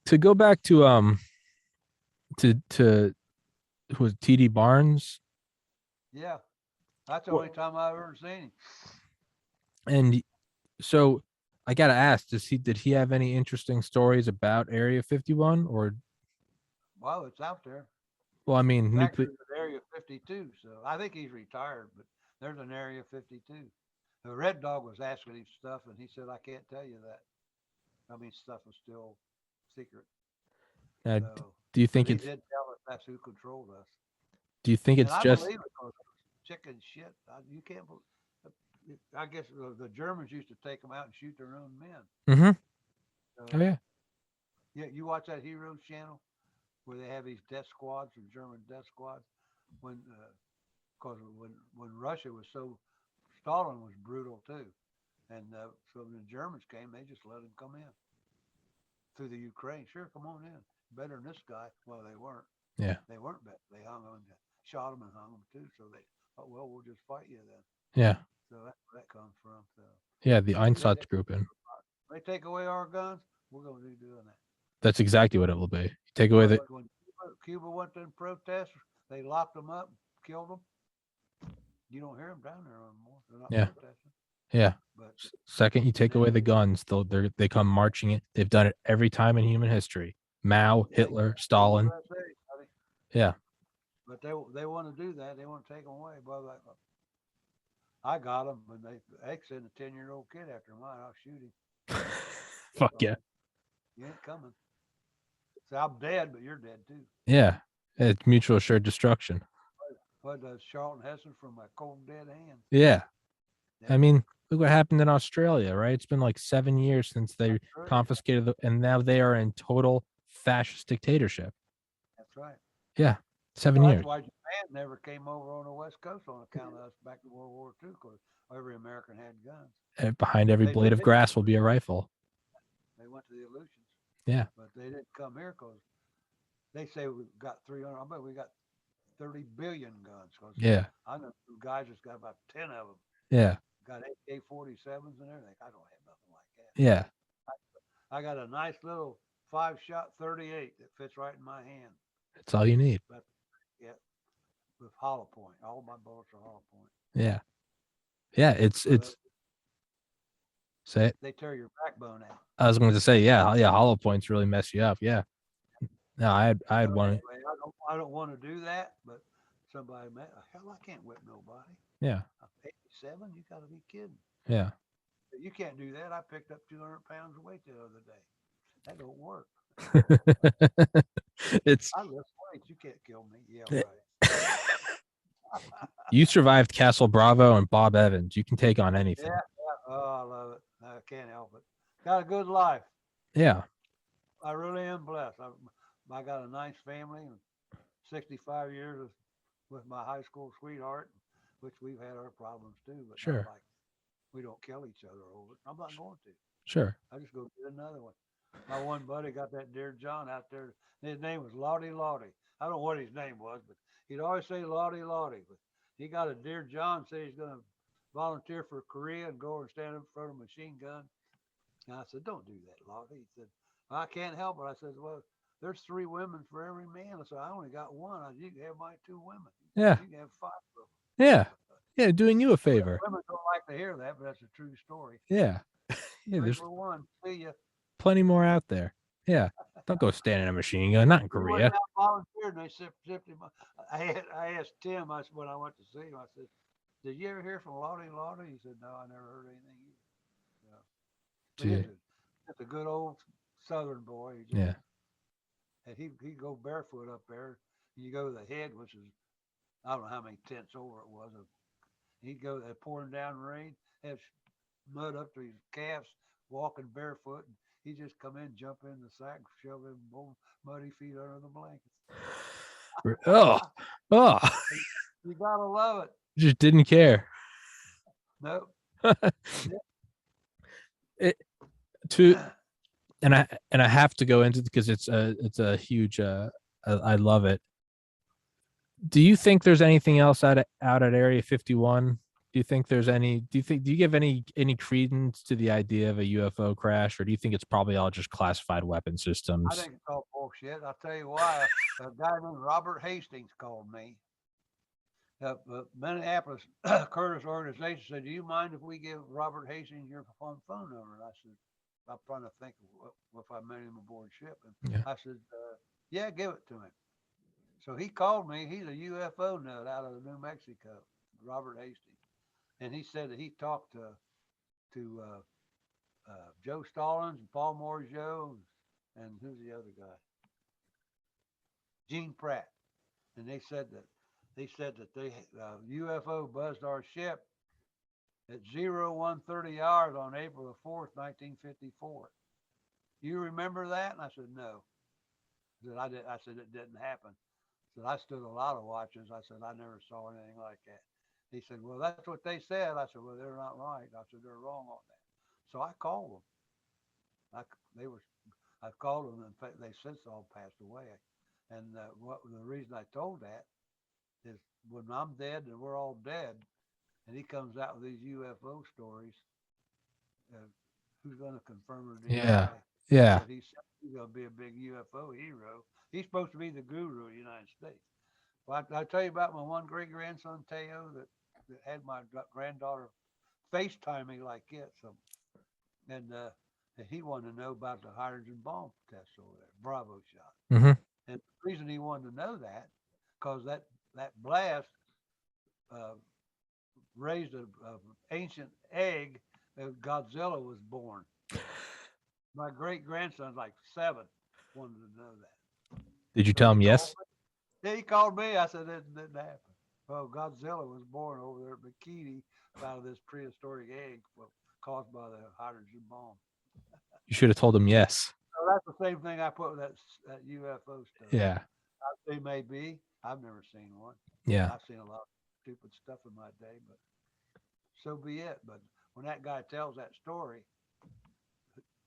To go back to who was TD Barnes? Yeah. That's the only time I've ever seen him. And so I gotta ask, did he have any interesting stories about Area 51 or? Well, it's out there. Well, I mean, Actually, Area 52. So I think he's retired, but there's an Area 52. The Red Dog was asking him stuff, and he said, "I can't tell you that. I mean, stuff is still secret." So, do you but think he it's did tell us that's who controlled us, do you think and it's I just believe it because chicken shit. You can't. I guess the Germans used to take them out and shoot their own men. oh So yeah. yeah, you watch that Heroes channel where they have these death squads or German death squads when because when Russia was so Stalin was brutal too, and so when the Germans came, they just let them come in through the Ukraine. Sure, come on in. Better than this guy. Well, they weren't. Yeah. They weren't better. They hung them, shot them, and hung them too. So they thought, well, we'll just fight you then. Yeah. So that's where that comes from. So Yeah, the they Einsatzgruppen. they take away our guns, we're gonna be doing that. That's exactly what it will be. Take away Well, the when Cuba went to protest, they locked them up, killed them. You don't hear them down there anymore. They're not yeah. protesting. Yeah. But Second you take they, away the guns, they come marching in. They've done it every time in human history. Mao, Hitler, Stalin. USA, Yeah. but they want to do that. They want to take them away. But I got them, and they sent a 10-year-old kid after mine. I'll shoot him. Fuck So, yeah. you ain't coming. So I'm dead, but you're dead too. Yeah. It's mutual assured destruction. But Charlton Heston from my cold dead hands. Yeah. Yeah. I mean, look what happened in Australia, right? It's been like 7 years since they That's right. confiscated and now they are in total fascist dictatorship. That's right. Yeah. 7 Well, that's years. why Japan never came over on the West Coast on account of us back in World War II, because every American had guns. Behind every blade of grass will be a rifle. They went to the Aleutians. Yeah. But they didn't come here because they say we got 300. I bet we got 30 billion guns. Cause yeah. I know some guys just got about 10 of them. Yeah. Got AK-47s and everything. I don't have nothing like that. Yeah. I got a nice little 5-shot 38 that fits right in my hand. That's all you need. But yeah, with hollow point. All my bullets are hollow point. Yeah. Yeah. It's say it. They tear your backbone out. I was going to say, yeah, hollow points really mess you up. Yeah. No, I had one. Anyway, I don't want to do that, but somebody hell, I can't whip nobody. Yeah. I'm 87. You got to be kidding. Yeah. You can't do that. I picked up 200 pounds of weight the other day. That don't work. I lift weights. You can't kill me. Yeah, right. You survived Castle Bravo and Bob Evans. You can take on anything. Yeah. Oh, I love it. I can't help it. Got a good life. Yeah. I really am blessed. I got a nice family and 65 years with my high school sweetheart, which we've had our problems too, but sure. not like we don't kill each other over it. I'm not going to. Sure. I just go get another one. My one buddy got that Dear John out there. His name was Lottie Lottie. I don't know what his name was, but he'd always say Lottie Lottie. But he got a Dear John, say he's going to volunteer for Korea and go and stand up in front of a machine gun. And I said, don't do that, Lottie. He said, I can't help it. I said, well, there's 3 women for every man. I said, I only got one. You can have my 2 women. Yeah. You can have 5 of them. Yeah. Yeah, doing you a favor. Women don't like to hear that, but that's a true story. Yeah. Yeah, 3 for 1. See ya. Plenty more out there. Yeah. Don't go stand in a machine gun, not in Korea. He volunteered and they zipped him. I asked Tim, when I went to see him, I said, did you ever hear from Lottie Lottie? He said, no, I never heard anything either. Just a good old Southern boy. Yeah. And he'd go barefoot up there. You go to the head, which is, I don't know how many tents over it was. He'd go there pouring down rain, have mud up to his calves, walking barefoot. And he'd just come in, jump in the sack, shove him muddy feet under the blankets. Oh. You gotta love it. Just didn't care. Nope. And I have to go into it because it's a huge I love it. Do you think there's anything else out at Area 51? Do you think there's any? Do you give any credence to the idea of a UFO crash, or do you think it's probably all just classified weapon systems? I think it's all bullshit. I'll tell you why. A guy named Robert Hastings called me. Minneapolis Curtis organization said, "Do you mind if we give Robert Hastings your phone number?" And I said, "I'm trying to think of if I met him aboard ship." And I said, "Yeah, give it to him." So he called me. He's a UFO nut out of New Mexico, Robert Hastings, and he said that he talked to Joe Stallings and Paul Morgeau and who's the other guy, Gene Pratt, and they UFO buzzed our ship at 0130 hours on April the 4th, 1954. You remember that? And I said, no. I said it didn't happen. I said, I stood a lot of watches. I said, I never saw anything like that. He said, well, that's what they said. I said, well, they're not right. I said, they're wrong on that. So I called them. I called them. In fact, they since all passed away. And what the reason I told that is when I'm dead and we're all dead, and he comes out with these UFO stories, uh, who's going to confirm or deny? Yeah. Yeah. But he's going to be a big UFO hero. He's supposed to be the guru of the United States. Well, I tell you about my one great grandson Teo that had my granddaughter FaceTime me like it. So, and he wanted to know about the hydrogen bomb test over there, Bravo shot. Mm-hmm. And the reason he wanted to know that, because that blast uh, raised a ancient egg that Godzilla was born. My great grandson's like 7, wanted to know that. Did you So tell he him yes? Yeah, he called me. I said it didn't happen. Well, Godzilla was born over there at Bikini out of this prehistoric egg caused by the hydrogen bomb. You should have told him yes. So that's the same thing I put with that UFO stuff. Yeah. They may be. I've never seen one. Yeah. I've seen a lot of stupid stuff in my day, but so be it. But when that guy tells that story,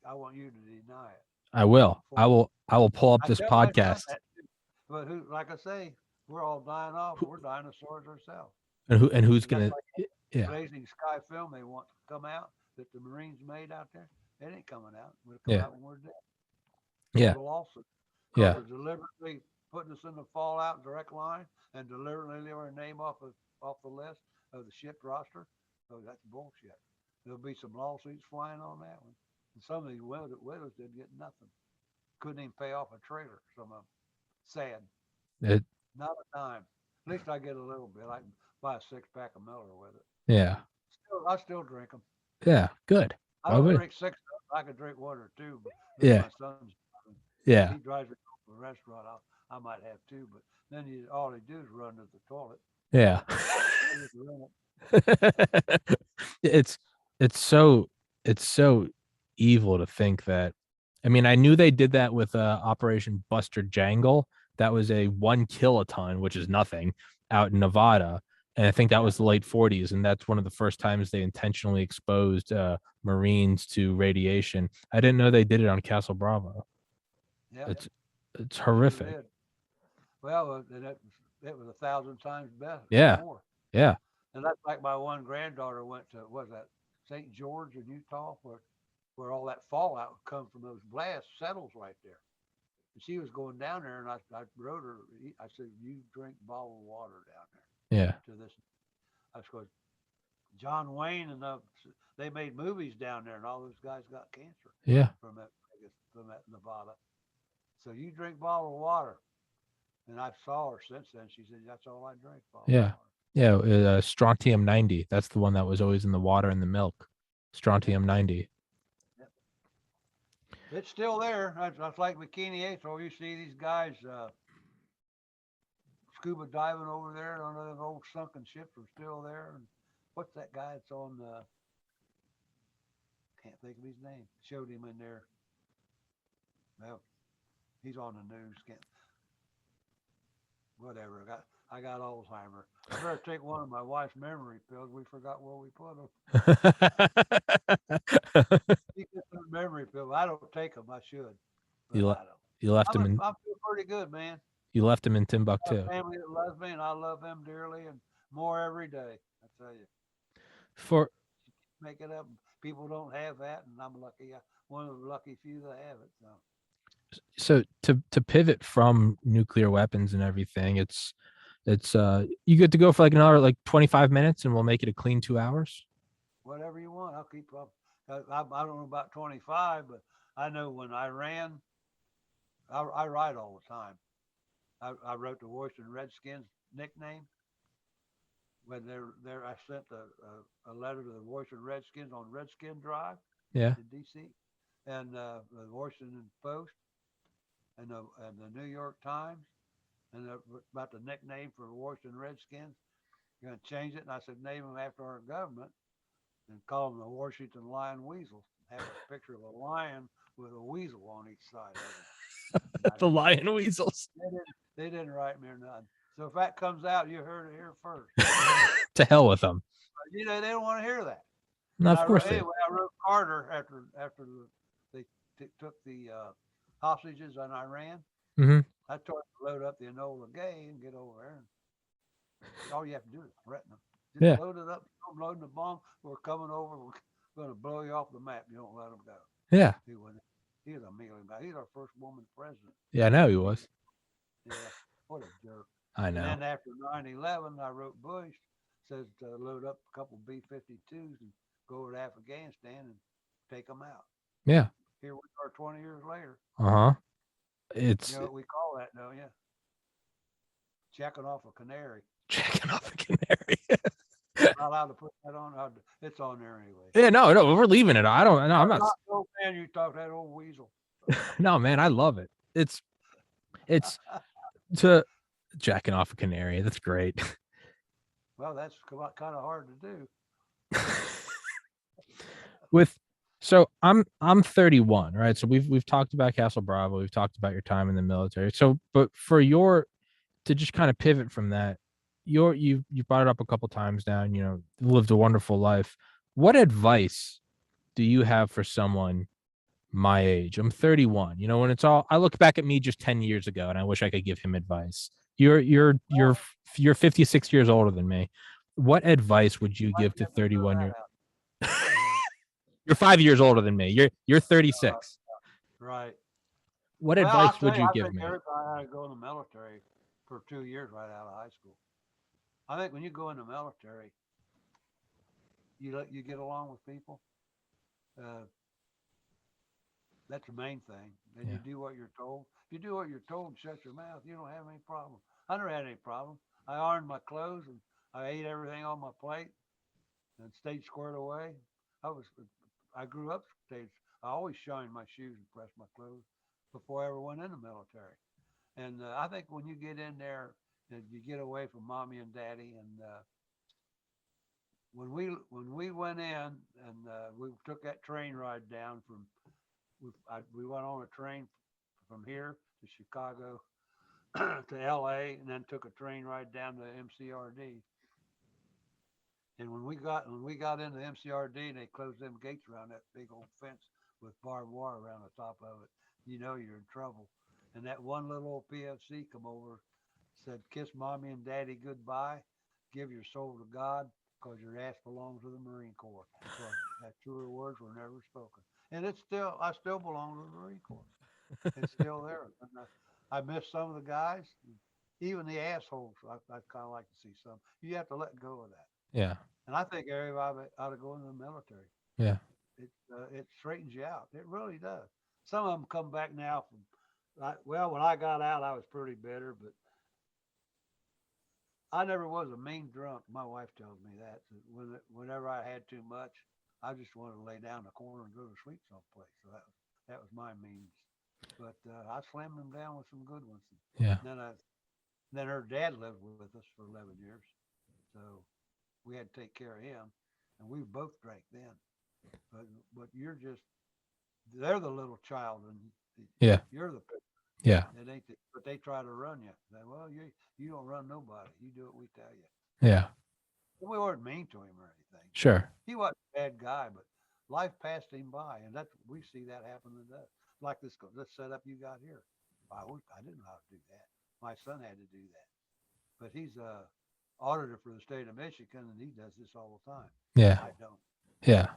I want you to deny it. I will. I will pull up this tell my son podcast. that too. But like I say, we're all dying off. We're dinosaurs ourselves. And who's And gonna? like Yeah. Blazing Sky film they want to come out that the Marines made out there. It ain't coming out. It'll come out when we're dead. Yeah. The lawsuit. Yeah. They're deliberately putting us in the fallout direct line and deliberately leaving our name off the list of the shipped roster. So that's bullshit. There'll be some lawsuits flying on that one. And some of these widows didn't get nothing. Couldn't even pay off a trailer. Some of them. Sad. Not a dime. At least I get a little bit. I can buy a 6-pack of Miller with it. Yeah. I still drink them. Yeah. Good. I don't drink 6 of them. I could drink 1 or 2. But Yeah. my son's Yeah. he drives me to a restaurant. I might have 2, but then all he do is run to the toilet. Yeah. it's so evil to think that. I mean, I knew they did that with Operation Buster Jangle. That was a 1 kiloton, which is nothing, out in Nevada. And I think that was the late 40s. And that's one of the first times they intentionally exposed Marines to radiation. I didn't know they did it on Castle Bravo. Yeah. It's horrific. Sure, well, it was 1,000 times better. Yeah. More. Yeah. And that's like my one granddaughter went to, what was that, St. George in Utah, where all that fallout would come from those blasts settles right there. And she was going down there, and I wrote her. I said, "You drink bottled water down there." Yeah. To this, I was John Wayne and they made movies down there, and all those guys got cancer. Yeah. From that Nevada. So you drink bottled water. And I saw her since then. She said, "That's all I drink." Yeah. Water. Yeah. Strontium 90. That's the one that was always in the water and the milk. Strontium 90. Yep. It's still there. That's like Bikini Atoll. You see these guys scuba diving over there on those old sunken ships are still there. And what's that guy that's on can't think of his name. Showed him in there. Well, he's on the news. Whatever. I got Alzheimer's. I better take one of my wife's memory pills. We forgot where we put them. She gets some memory pills. I don't take them. I should. You left him in. I feel pretty good, man. You left him in Timbuktu. I have a family that loves me, and I love them dearly, and more every day. I tell you. For make it up. People don't have that, and I'm lucky. One of the lucky few that have it. So to pivot from nuclear weapons and everything, it's you get to go for like another 25 minutes, and we'll make it a clean 2 hours. Whatever you want, I'll keep up. I don't know about 25, but I know when I ran, I ride all the time. I wrote the Washington Redskins nickname. When I sent a letter to the Washington Redskins on Redskin Drive Yeah. in D.C. and the Washington Post and the New York Times and about the nickname for the Washington Redskins. You're going to change it, and I said name them after our government and call them the Washington Lion Weasels. Have a picture of a lion with a weasel on each side of them. The Lion Weasels. They didn't write me or nothing. So if that comes out, you heard it here first. To hell with them. They don't want to hear that. No, of course Anyway, I wrote Carter after they took the hostages in Iran. Mm-hmm. I told him to load up the Enola Gay and get over there. And all you have to do is threaten them. Just load it up. I'm loading the bomb. We're coming over. We're going to blow you off the map. You don't let them go. Yeah. He was a million guy. He's our first woman president. Yeah, I know he was. Yeah. What a jerk. I know. And then after 9/11, I wrote Bush, says to load up a couple B-52s and go over to Afghanistan and take them out. Yeah. Here we are 20 years later. Uh-huh. It's... You know what we call that, don't you? Checking off a canary. Checking off a canary. I'm not allowed to put that on. It's on there anyway. Yeah, no, we're leaving it. I don't know. I'm not. No, man, you talk that old weasel. No, man, I love it. It's to jacking off a canary. That's great. Well, that's kind of hard to do. So I'm 31, right? So we've talked about Castle Bravo. We've talked about your time in the military. So, but to just kind of pivot from that, you brought it up a couple times now, and, you know, lived a wonderful life. What advice do you have for someone my age? I'm 31. You know, when I look back at me just 10 years ago, and I wish I could give him advice. You're 56 years older than me. What advice would you give to 31 year? You're 5 years older than me. You're 36. Right. What advice would you give me? I had to go in the military for 2 years right out of high school. I think when you go in the military, you get along with people. That's the main thing. And you do what you're told. If you do what you're told and shut your mouth, you don't have any problem. I never had any problem. I ironed my clothes and I ate everything on my plate and stayed squared away. I grew up I always shined my shoes and pressed my clothes before I ever went in the military. And I think when you get in there and you get away from mommy and daddy, and when we went in and we took that train ride down we went on a train from here to Chicago to LA, and then took a train ride down to MCRD. And when we got into MCRD and they closed them gates around that big old fence with barbed wire around the top of it, you know you're in trouble. And that one little old PFC come over, said, "Kiss mommy and daddy goodbye, give your soul to God, because your ass belongs to the Marine Corps." So that truer words were never spoken. And I still belong to the Marine Corps. It's still there. And I miss some of the guys, even the assholes. I kind of like to see some. You have to let go of that. Yeah. And I think everybody ought to go into the military. Yeah. It straightens you out. It really does. Some of them come back now when I got out, I was pretty bitter, but I never was a mean drunk. My wife tells me that. Whenever I had too much, I just wanted to lay down in the corner and go to sleep someplace. So that was my means. But I slammed them down with some good ones. Yeah. Then her dad lived with us for 11 years, so we had to take care of him, and we both drank then. But they're the little child, and you're the picture. Yeah. But they try to run you. Well, you don't run nobody. You do what we tell you. Yeah. We weren't mean to him or anything. Sure. He wasn't a bad guy, but life passed him by, and we see that happen today. Like this setup you got here. I didn't know how to do that. My son had to do that, but he's a auditor for the state of Michigan, and he does this all the time. Yeah. I don't. Yeah.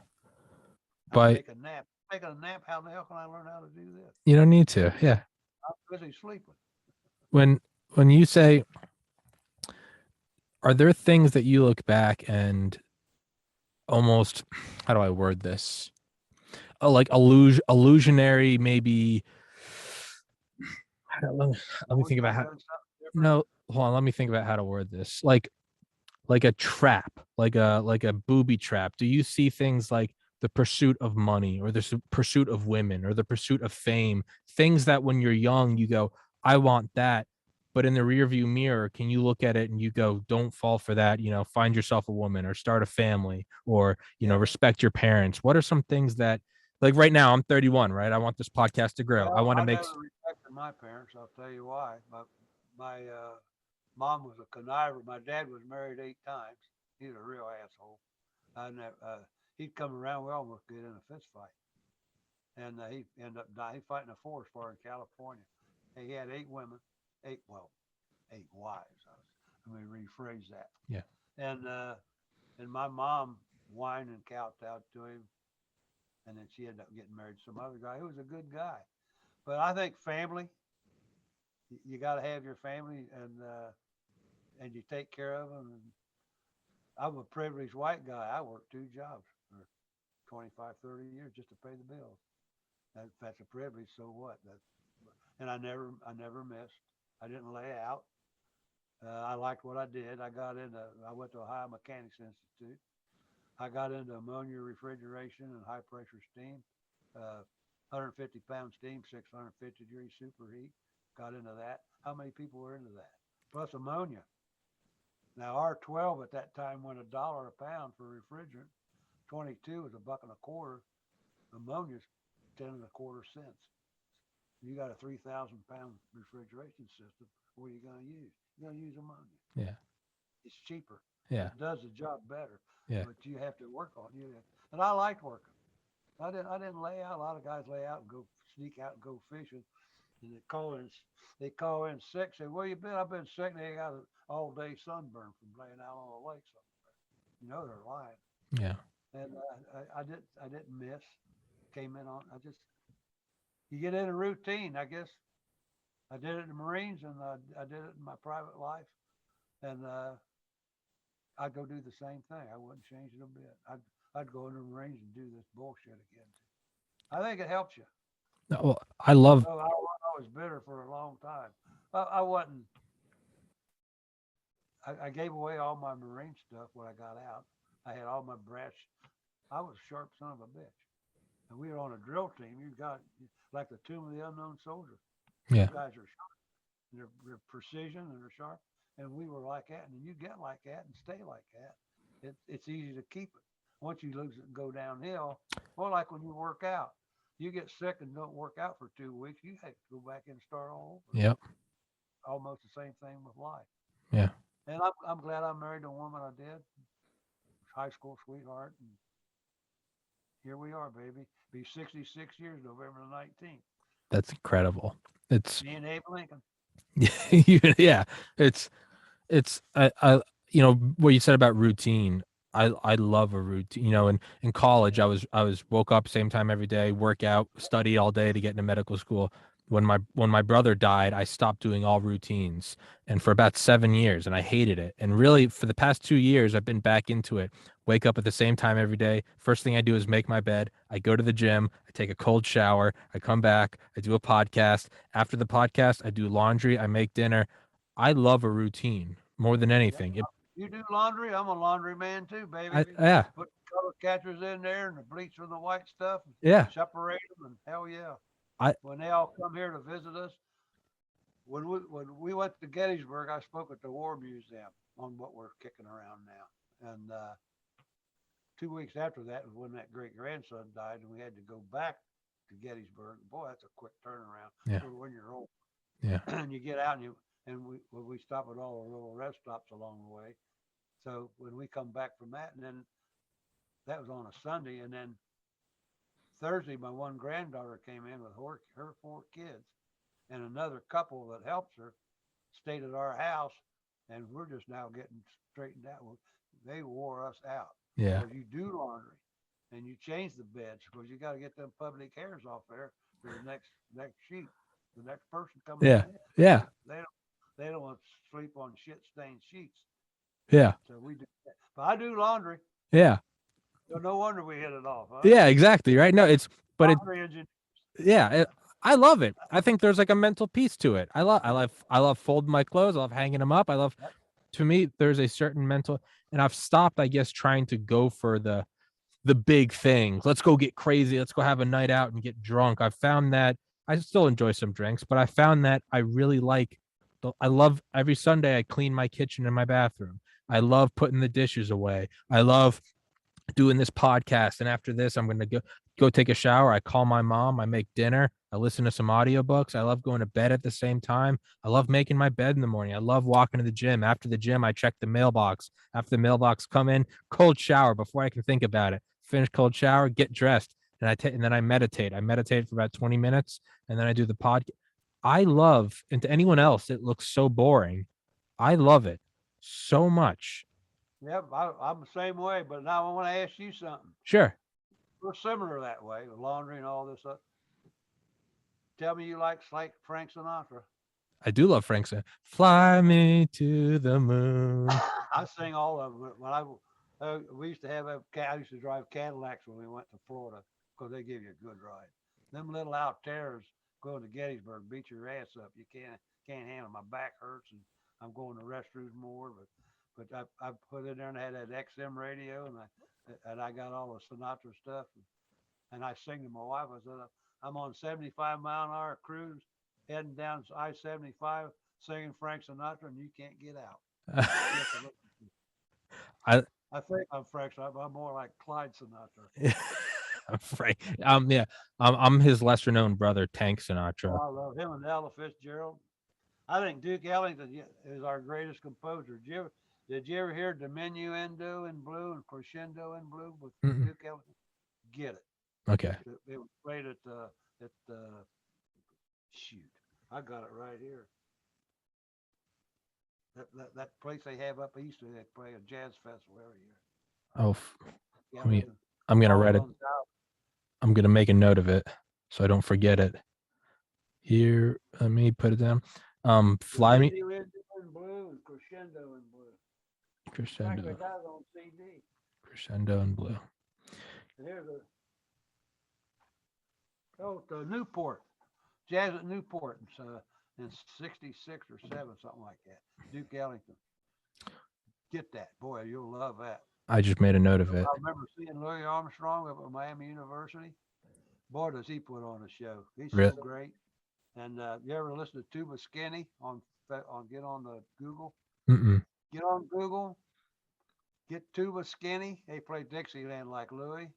I take a nap. Taking a nap. How the hell can I learn how to do this? You don't need to. Yeah. I'm busy sleeping. When you say, are there things that you look back and almost, how do I word this? Like illusionary, maybe. Let me think about how. no, hold on, let me think about how to word this. Like a trap, like a booby trap. Do you see things like the pursuit of money or the pursuit of women or the pursuit of fame, things that when you're young you go, I want that, but in the rearview mirror, can you look at it and you go, don't fall for that, find yourself a woman or start a family or, Yeah. respect your parents. What are some things that, like right now I'm 31, right? I want this podcast to grow. I Well, want to I make never respected my parents. I'll tell you why. My mom was a conniver. My dad was married 8 times. He's a real asshole. I never, he'd come around. We almost get in a fist fight, and he ended up dying. He fighting a forest fire in California. He had 8 women, well, 8 wives. Let me rephrase that. yeah. And my mom whined and kowtowed to him, and then she ended up getting married to some other guy who was a good guy. But I think family, you got to have your family, and you take care of them. And I'm a privileged white guy. I worked 2 jobs for 25, 30 years just to pay the bills. That's a privilege. So what? And I never missed. I didn't lay out. I liked what I did. I went to Ohio Mechanics Institute. I got into ammonia refrigeration and high pressure steam, 150-pound steam, 650-degree superheat. Got into that. How many people were into that? Plus ammonia. Now R12 at that time went $1 a pound for refrigerant. 22 was $1.25. Ammonia's 10.25 cents. You got a 3,000-pound refrigeration system. What are you going to use? You're going to use ammonia. Yeah. It's cheaper. Yeah. It does the job better. Yeah. But you have to work on it. And I liked working. I didn't lay out. A lot of guys lay out and go sneak out and go fishing. And they call in sick. Say, where you been? I've been sick. And they got an all day sunburn from laying out on the lake somewhere. They're lying. Yeah. And I didn't miss. Came in on. You get in a routine. I guess I did it in the Marines, and I did it in my private life, and I'd go do the same thing. I wouldn't change it a bit. I'd go in the Marines and do this bullshit again. I think it helps you. No, well, I love. So I was bitter for a long time. I wasn't. I gave away all my Marine stuff when I got out. I had all my brass. I was a sharp son of a bitch. And we were on a drill team. You got like the Tomb of the Unknown Soldier. Yeah. Those guys are sharp. They're precision and they're sharp. And we were like that. And you get like that and stay like that. It's easy to keep it. Once you lose it and go downhill, well, like when you work out, you get sick and don't work out for 2 weeks, you have to go back and start all over. Yep. Almost the same thing with life. Yeah. And I'm glad I married the woman I did, high school sweetheart. And here we are, baby. Be 66 years November the 19th. That's incredible. It's Me and Abe Lincoln. yeah. It's I what you said about routine. I love a routine. In college, I was woke up same time every day, work out, study all day to get into medical school. When my brother died, I stopped doing all routines, and for about 7 years, and I hated it. And really, for the past 2 years, I've been back into it. Wake up at the same time every day. First thing I do is make my bed. I go to the gym. I take a cold shower. I come back. I do a podcast. After the podcast, I do laundry. I make dinner. I love a routine more than anything. You do laundry? I'm a laundry man too, baby. Yeah. Put the color catchers in there and the bleach from the white stuff. And Yeah. separate them, and hell yeah. I- When they all come here to visit us, when we went to Gettysburg, I spoke at the War Museum on what we're kicking around now. And 2 weeks after that was when that great grandson died, and we had to go back to Gettysburg. Boy, that's a quick turnaround. Yeah. For when you're old. Yeah. And you get out and we stop at all the little rest stops along the way. So when we come back from that, and then that was on a Sunday, and then Thursday, my one granddaughter came in with her 4 kids, and another couple that helps her stayed at our house, and we're just now getting straightened out. They wore us out. Yeah. Because you do laundry, and you change the beds, because you got to get them public hairs off there for the next sheet, the next person coming Yeah. in. Yeah. They don't want to sleep on shit stained sheets. Yeah. So we do that. But I do laundry. Yeah. So no wonder we hit it off, huh? Yeah, exactly. Right. No, Laundry engineer. yeah. I love it. I think there's like a mental piece to it. I love folding my clothes. I love hanging them up. Yep. To me, there's a certain mental, and I've stopped, I guess, trying to go for the big things. Let's go get crazy. Let's go have a night out and get drunk. I found that I still enjoy some drinks, but I found that I really like I love every Sunday I clean my kitchen and my bathroom. I love putting the dishes away. I love doing this podcast, and after this I'm going to go take a shower. I call my mom, I make dinner, I listen to some audiobooks. I love going to bed at the same time. I love making my bed in the morning. I love walking to the gym. After the gym I check the mailbox. After the mailbox come in, cold shower before I can think about it. Finish cold shower, get dressed, and and then I meditate. I meditate for about 20 minutes, and then I do the podcast. I love, and to anyone else it looks so boring, I love it so much. Yep, I'm the same way. But now I want to ask you something. Sure. We're similar that way with laundry and all this. Tell me you like Frank Sinatra. I do love Frank Sinatra. Fly me to the moon. I sing all of them. When we used to I used to drive Cadillacs when we went to Florida because they give you a good ride. Them little Alteras going to Gettysburg beat your ass up. You can't handle. My back hurts and I'm going to restrooms more. But I put in there and I had that XM radio and I got all the Sinatra stuff and I sing to my wife. I said I'm on 75-mile-an-hour cruise heading down I-75 singing Frank Sinatra and you can't get out. I I think I'm Frank Sinatra. I'm more like Clyde Sinatra. I'm Frank. Yeah. I'm his lesser known brother, Tank Sinatra. Oh, I love him and Ella Fitzgerald. I think Duke Ellington is our greatest composer. Did you ever hear Diminuendo in Blue and Crescendo in Blue with Mm-mm. Duke Ellington? Get it. Okay. It was played at shoot. I got it right here. That place they have up east, they play a jazz festival every year. Oh, Yeah, I'm gonna write it. Songs out. I'm gonna make a note of it so I don't forget it. Here, let me put it down. Fly me. Diminuendo in Blue and Crescendo in Blue. In fact, I Crescendo. got it on CD. Crescendo and blue. And here's the Newport. Jazz at Newport in 66 or 7, something like that. Duke Ellington. Get that. Boy, you'll love that. I just made a note of it. I remember seeing Louis Armstrong up at Miami University. Boy, does he put on a show. He's Really? so great. And you ever listen to Tuba Skinny get on the Google? Mm-mm. Get on Google. Get Tuba Skinny. They play Dixieland like Louis.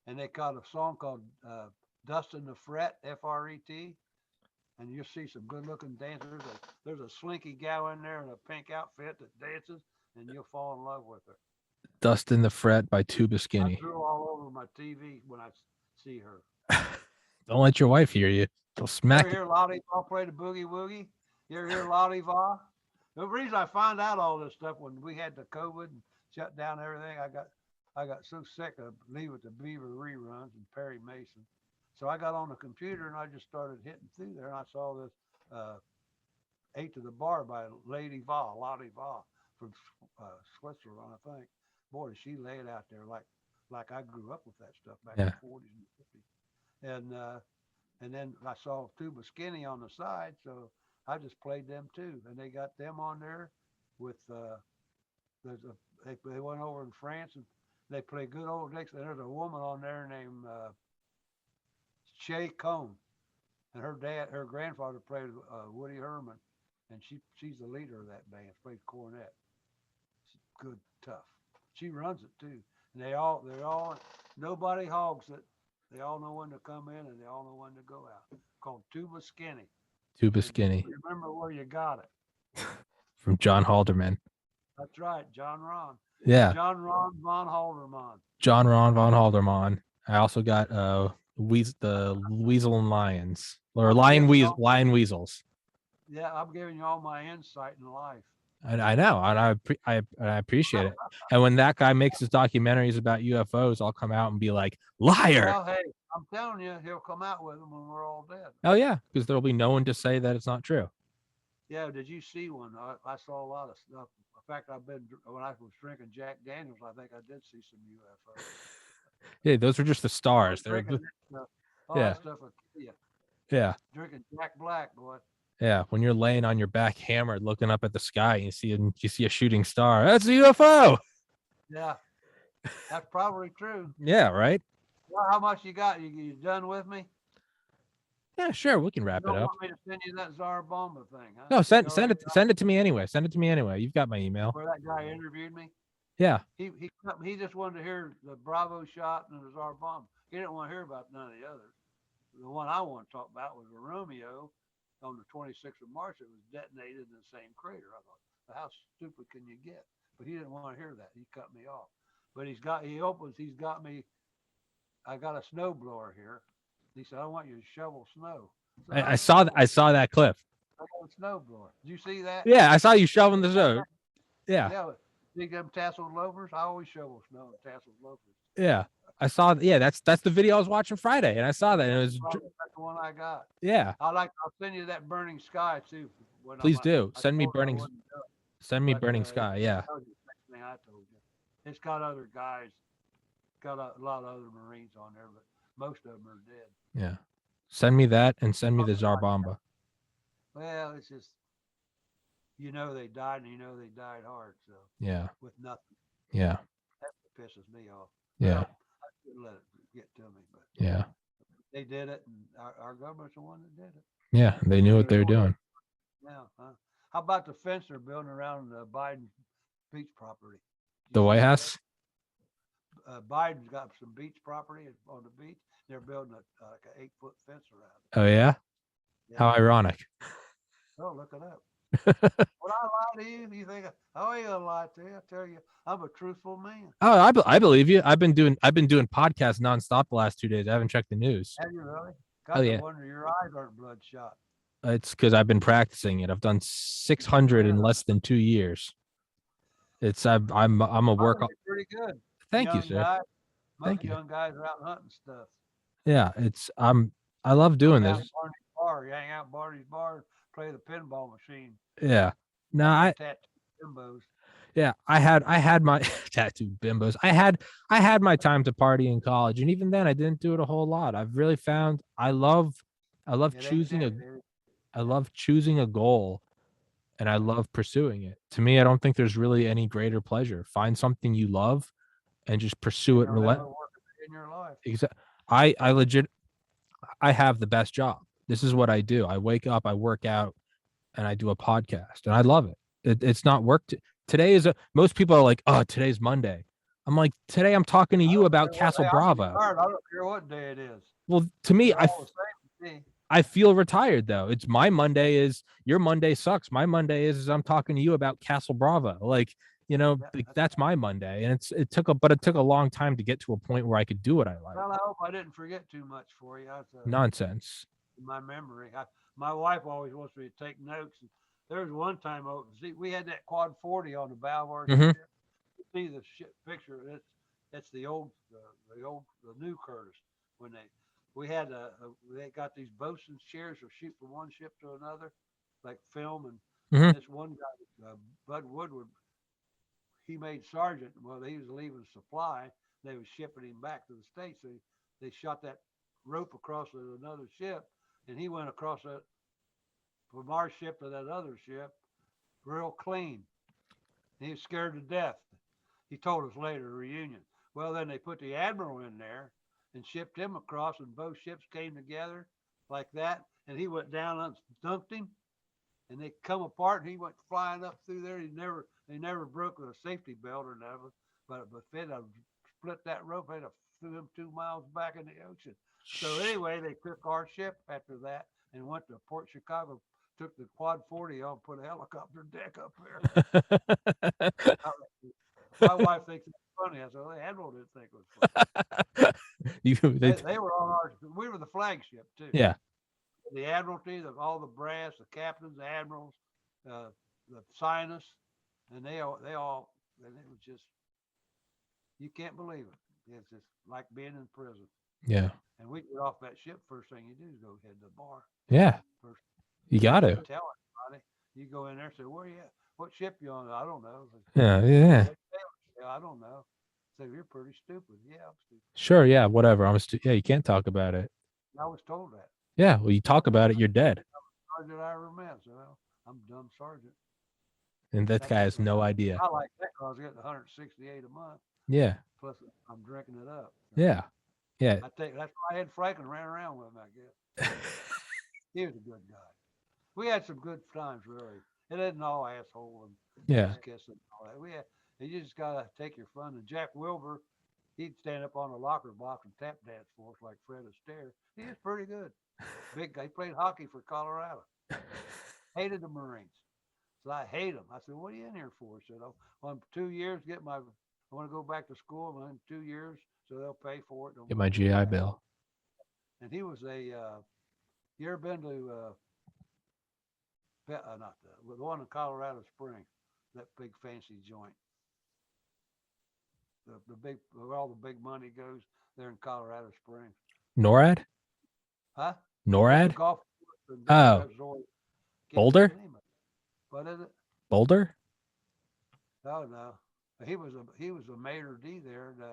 And they got a song called Dustin the Fret, F-R-E-T. And you'll see some good-looking dancers. There's a slinky gal in there in a pink outfit that dances, and you'll fall in love with her. Dust in the Fret by Tuba I Skinny. drew all over my TV when I see her. Don't let your wife hear you. They'll You smack ever you. hear Lottie Va play the boogie woogie? You ever hear Lottie Va? The reason I found out all this stuff when we had the COVID and shut down everything, I got so sick of Leave It to Beaver reruns and Perry Mason. So I got on the computer and I just started hitting through there and I saw this 8 to the Bar by Lottie Va from Switzerland, I think. Boy, does she lay it out there like I grew up with that stuff back in the 40s and 50s. And then I saw Tuba Skinny on the side, so I just played them too. And they got them on there with they went over in France and they play good old Dixie. And there's a woman on there named Shay Cohn, and her grandfather played Woody Herman, and she's the leader of that band. Plays cornet. She's good, tough. She runs it too, and they're all nobody hogs it. They all know when to come in and they all know when to go out. Called Tuba Skinny. Tuba And Skinny remember where you got it. from John Halderman. That's right, John Ron. Yeah. John Ron von Halderman. John Ron von Halderman. I also got the Weasel and Lions, or Lion Weasels. Yeah, I'm giving you all my insight in life. I know, and I appreciate it. And when that guy makes his documentaries about UFOs, I'll come out and be like, liar. Well, hey, I'm telling you, he'll come out with them when we're all dead. Oh yeah, because there'll be no one to say that it's not true. Yeah, did you see one? I saw a lot of stuff. In fact, when I was drinking Jack Daniels, I think I did see some UFOs. Yeah, those are just the stars. That stuff will kill you. Yeah. Drinking Jack Black, boy. Yeah. When you're laying on your back hammered, looking up at the sky, and you see a shooting star. That's a UFO. Yeah, that's probably true. Yeah. Right. Well, how much you got? You done with me? Yeah. Sure. We can You wrap it don't up. want me to send you that Zarabomba thing, huh? No, You already send it to me anyway. Send it to me anyway. You've got my email. where that guy interviewed me. Yeah. He just wanted to hear the Bravo shot and the Zarabomba. He didn't want to hear about none of the others. The one I want to talk about was a Romeo on the 26th of March. It was detonated in the same crater. I thought, well, how stupid can you get? But he didn't want to hear that. He cut me off. But he's got me. I got a snow blower here. He said, I want you to shovel snow. So I saw that clip. I got a snow blower. Did you see that? Yeah, I saw you shoveling the snow. Yeah. Yeah. See them tasseled loafers? I always shovel snow in tasseled loafers. Yeah. I saw. Yeah, that's the video I was watching Friday, and I saw that. And it was. That's the one I got. Yeah. I'll send you that burning sky too. Please do send me burning. Send me burning sky. Yeah. That was the thing I told you. It's got other guys, got a lot of other Marines on there, but most of them are dead. Yeah. Send me that and send me the Zarbomba. Well, it's just, they died and they died hard. So yeah. With nothing. Yeah. That's what pisses me off. Yeah. Well, I couldn't let it get to me, but yeah. They did it, and our government's the one that did it. Yeah, they knew what they were doing. Yeah. Huh? How about the fence they're building around the Biden beach property? The White House? Biden's got some beach property on the beach. They're building like an 8-foot fence around it. Oh, yeah? How ironic. Oh, look it up. Would I lie to you? You think I ain't gonna lie to you? I tell you, I'm a truthful man. Oh, I believe you. I've been doing podcasts nonstop the last 2 days. I haven't checked the news. Have you really? Got to wonder your eyes aren't bloodshot. It's because I've been practicing it. I've done 600 in less than 2 years. I'm a work. Pretty good. Thank you, sir. Most young guys are out hunting stuff. Yeah, I love doing this. You hang out at Barney's bar, play the pinball machine. Yeah. No, I bimbos. Yeah, I had my tattooed bimbos. I had my time to party in college, and even then I didn't do it a whole lot. I've really found I love choosing a goal, and I love pursuing it. To me, I don't think there's really any greater pleasure. Find something you love and just pursue it relentlessly. In your life. Exactly. I have the best job. This is what I do. I wake up, I work out, and I do a podcast, and I love it. It's not work. Today most people are like, oh, today's Monday. I'm like, today I'm talking to you about Castle Bravo. I don't care what day it is. Well, to me, I feel retired though. It's my Monday is your Monday sucks. My Monday is I'm talking to you about Castle Bravo. Like, that's my Monday. And it took a long time to get to a point where I could do what I like. Well, I hope I didn't forget too much for you. Nonsense. My memory. My wife always wants me to take notes. And there was one time, we had that quad 40 on the bow of our ship. You see the ship picture. It's the new Curtis. When they got these bosun's chairs to shoot from one ship to another, like film. And this one guy, Bud Woodward, he made sergeant. Well, he was leaving supply. They was shipping him back to the States. So they shot that rope across another ship, and he went across that from our ship to that other ship real clean. He was scared to death. He told us later, a reunion. Well, then they put the admiral in there and shipped him across, and both ships came together like that, and he went down and dunked him, and they come apart, and he went flying up through there. They never broke a safety belt or never, but if they'd have split that rope, they'd have threw him 2 miles back in the ocean. So anyway, they took our ship after that and went to Port Chicago, took the quad 40 on, put a helicopter deck up there. My wife thinks it's funny. I said, well, the admiral didn't think it was funny. They were on we were the flagship too. Yeah. The admiralty, all the brass, the captains, the admirals, the scientists, and it was just, you can't believe it. It's just like being in prison. Yeah. And we get off that ship, first thing you do is go head to the bar. Yeah. You got to. Tell everybody. You go in there and say, where you at? What ship you on? I don't know. Yeah. I don't know. So you're pretty stupid. Yeah, I'm stupid. Sure, yeah, whatever. You can't talk about it. I was told that. Yeah. Well, you talk about it, you're dead. Sergeant I ever met. So well, I'm a dumb sergeant. And that That's guy has no idea. I like that because I was getting 168 a month. Yeah. Plus I'm drinking it up. So Yeah. Yeah. I take that's why Ed Franklin ran around with him. I guess he was a good guy. We had some good times, really. It isn't all asshole and Yeah. ass kissing and all that. We had you just gotta take your fun. And Jack Wilbur, he'd stand up on the locker box and tap dance for us like Fred Astaire. He was pretty good. Big guy. He played hockey for Colorado. Hated the Marines. So I hate them. I said, "What are you in here for?" He said, "Oh, well, I'm 2 years get my. I want to go back to school. I'm in 2 years, so they'll pay for it. Get Don't my worry GI about it." Bill. And he was a. You ever been to not the one in Colorado Springs, that big fancy joint, the big where all the big money goes there in Colorado Springs, NORAD? huh? It's a NORAD? golf Oh, resort. Can't think of Boulder? the name of it. What is it? Boulder? Oh no, he was a maitre d there. And,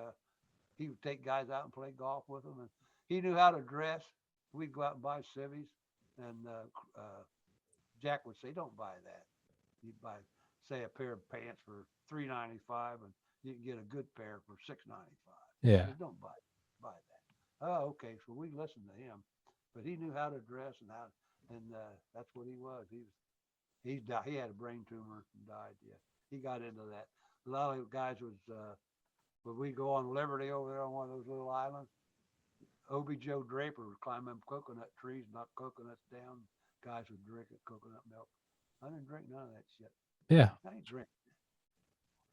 he would take guys out and play golf with them, and he knew how to dress. We'd go out and buy civvies, and Jack would say, "Don't buy that. You buy, say, a pair of pants for $3.95, and you can get a good pair for $6.95." He Yeah. said, "Don't buy that." Oh, okay. So we listened to him, but he knew how to dress and how, and that's what he was. He died. He had a brain tumor and died. Yeah, he got into that. A lot of guys was when we go on Liberty over there on one of those little islands. Obie Joe Draper would climb them coconut trees, knock coconuts down. Guys would drink it, coconut milk. I didn't drink none of that shit. Yeah. I ain't drinking.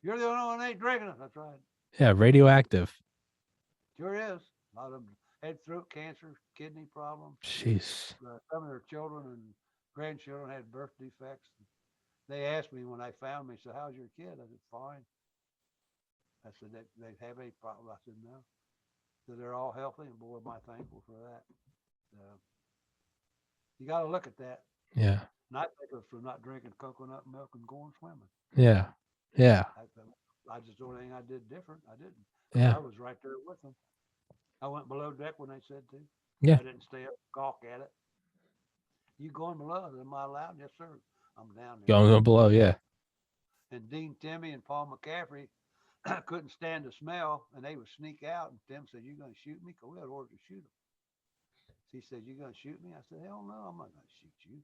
You're the only one that ain't drinking it. That's right. Yeah. Radioactive. Sure is. A lot of them had throat cancer, kidney problems. Jeez. Some of their children and grandchildren had birth defects. They asked me when I found me, so how's your kid? I said, fine. I said, they have any problem? I said, no. So they're all healthy, and boy, am I thankful for that. You got to look at that. Yeah. Not think of for not drinking coconut milk and going swimming. Yeah. Yeah. I just the only thing I did different. I didn't because Yeah. I was right there with them. I went below deck when they said to. Yeah. I didn't stay up and gawk at it. You going below? Am I allowed? Yes, sir. I'm down there. Going below. Yeah. And Dean Timmy and Paul McCaffrey couldn't stand the smell, and they would sneak out. And Tim said, "You gonna shoot me?" Because we had orders to shoot him. He said, "You gonna shoot me?" I said, "Hell no, I'm not gonna shoot you."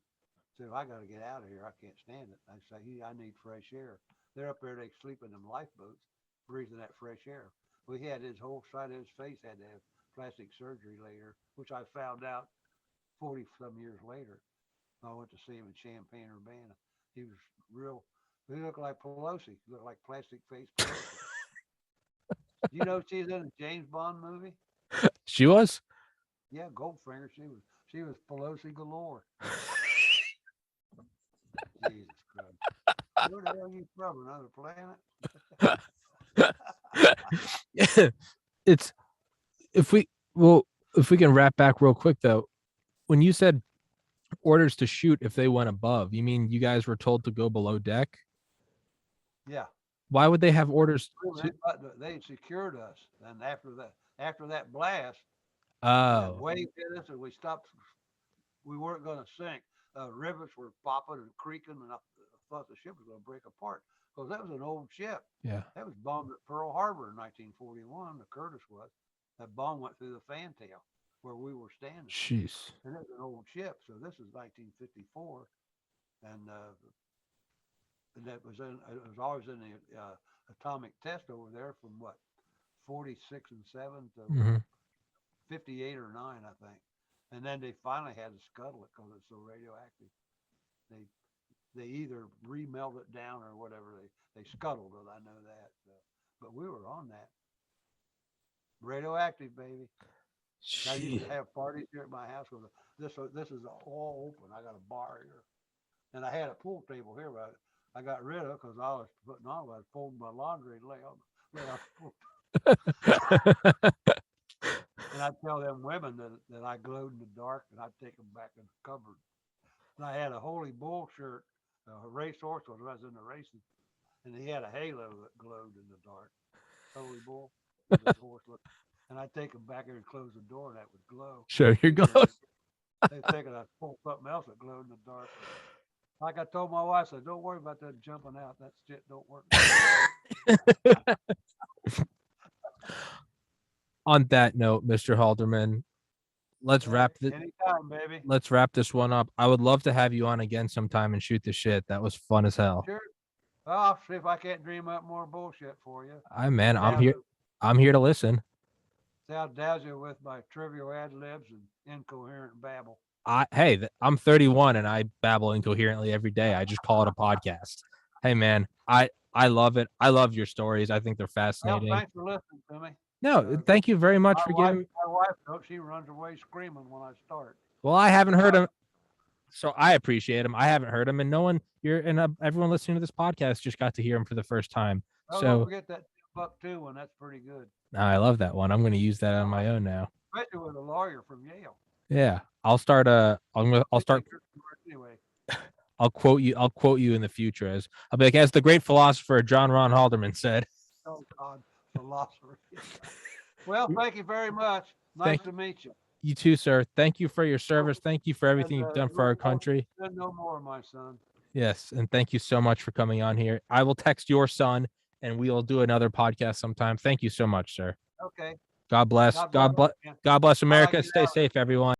So if I got to get out of here, I can't stand it. I say, I need fresh air. They're up there, they sleep in them lifeboats, breathing that fresh air. We had his whole side of his face had to have plastic surgery later, which I found out 40 some years later. I went to see him in Champaign, Urbana. He was real. He looked like Pelosi. He looked like plastic face Pelosi. You know she's in a James Bond movie? She was? Yeah, Goldfinger. She was Pelosi galore. Jesus Christ. Where the hell are you from? Another planet? It's if we if we can wrap back real quick though, when you said orders to shoot if they went above, you mean you guys were told to go below deck? Yeah. Why would they have orders to, They secured us, and after that blast, and that oh, wave hit us, and we stopped. We weren't going to sink. Rivets were popping and creaking, and I thought the ship was going to break apart because that was an old ship. yeah. That was bombed at Pearl Harbor in 1941. The Curtis was. That bomb went through the fantail where we were standing, Jeez. and it was an old ship. So this is 1954, and it was always in the atomic test over there from what 46 and 7 to Mm-hmm. 58 or 9, I think. And then they finally had to scuttle it because it's so radioactive. They they either remelt it down or whatever. They scuttled it. I know that. But we were on that radioactive baby. I used to Gee. have parties here at my house with this is all open. I got a bar here, and I had a pool table here, but I got rid of because I was putting on. I was folding my laundry and lay on the pool. And I'd tell them women that I glowed in the dark, and I'd take them back in the cupboard. And I had a Holy Bull shirt, a racehorse was I was in the racing, and he had a halo that glowed in the dark. Holy Bull was his horse look. And I'd take him back there and close the door, and that would glow. Show your He was in ghost. They thinking I pulled something else that glowed in the dark. Like I told my wife, I said, don't worry about that jumping out. That shit don't work. On that note, Mr. Halderman, let's wrap Anytime, baby. let's wrap this one up. I would love to have you on again sometime and shoot the shit. That was fun as hell. Sure. Well, I'll see if I can't dream up more bullshit for you. Man, I'm here to listen. See, I'll dazzle you with my trivial ad libs and incoherent babble. I'm 31 and I babble incoherently every day. I just call it a podcast. Hey, man, I love it. I love your stories. I think they're fascinating. Well, thanks for listening to me. No, thank you very much for giving. My wife, she runs away screaming when I start. Well, I haven't heard him, so I appreciate him. I haven't heard him, and no one, everyone listening to this podcast just got to hear him for the first time. Oh, so don't forget that $2 one. That's pretty good. I love that one. I'm going to use that on my own now. Especially with a lawyer from Yale. Yeah, I'll start. I'll start. Anyway. I'll quote you in the future as I'll be like, as the great philosopher John Ron Halderman said. Oh God, philosopher. Well, thank you very much. Nice to meet you. You too, sir. Thank you for your service. Thank you for everything you've done for our country. No more, my son. Yes, and thank you so much for coming on here. I will text your son, and we will do another podcast sometime. Thank you so much, sir. Okay. God bless. God bless America. Stay safe, everyone.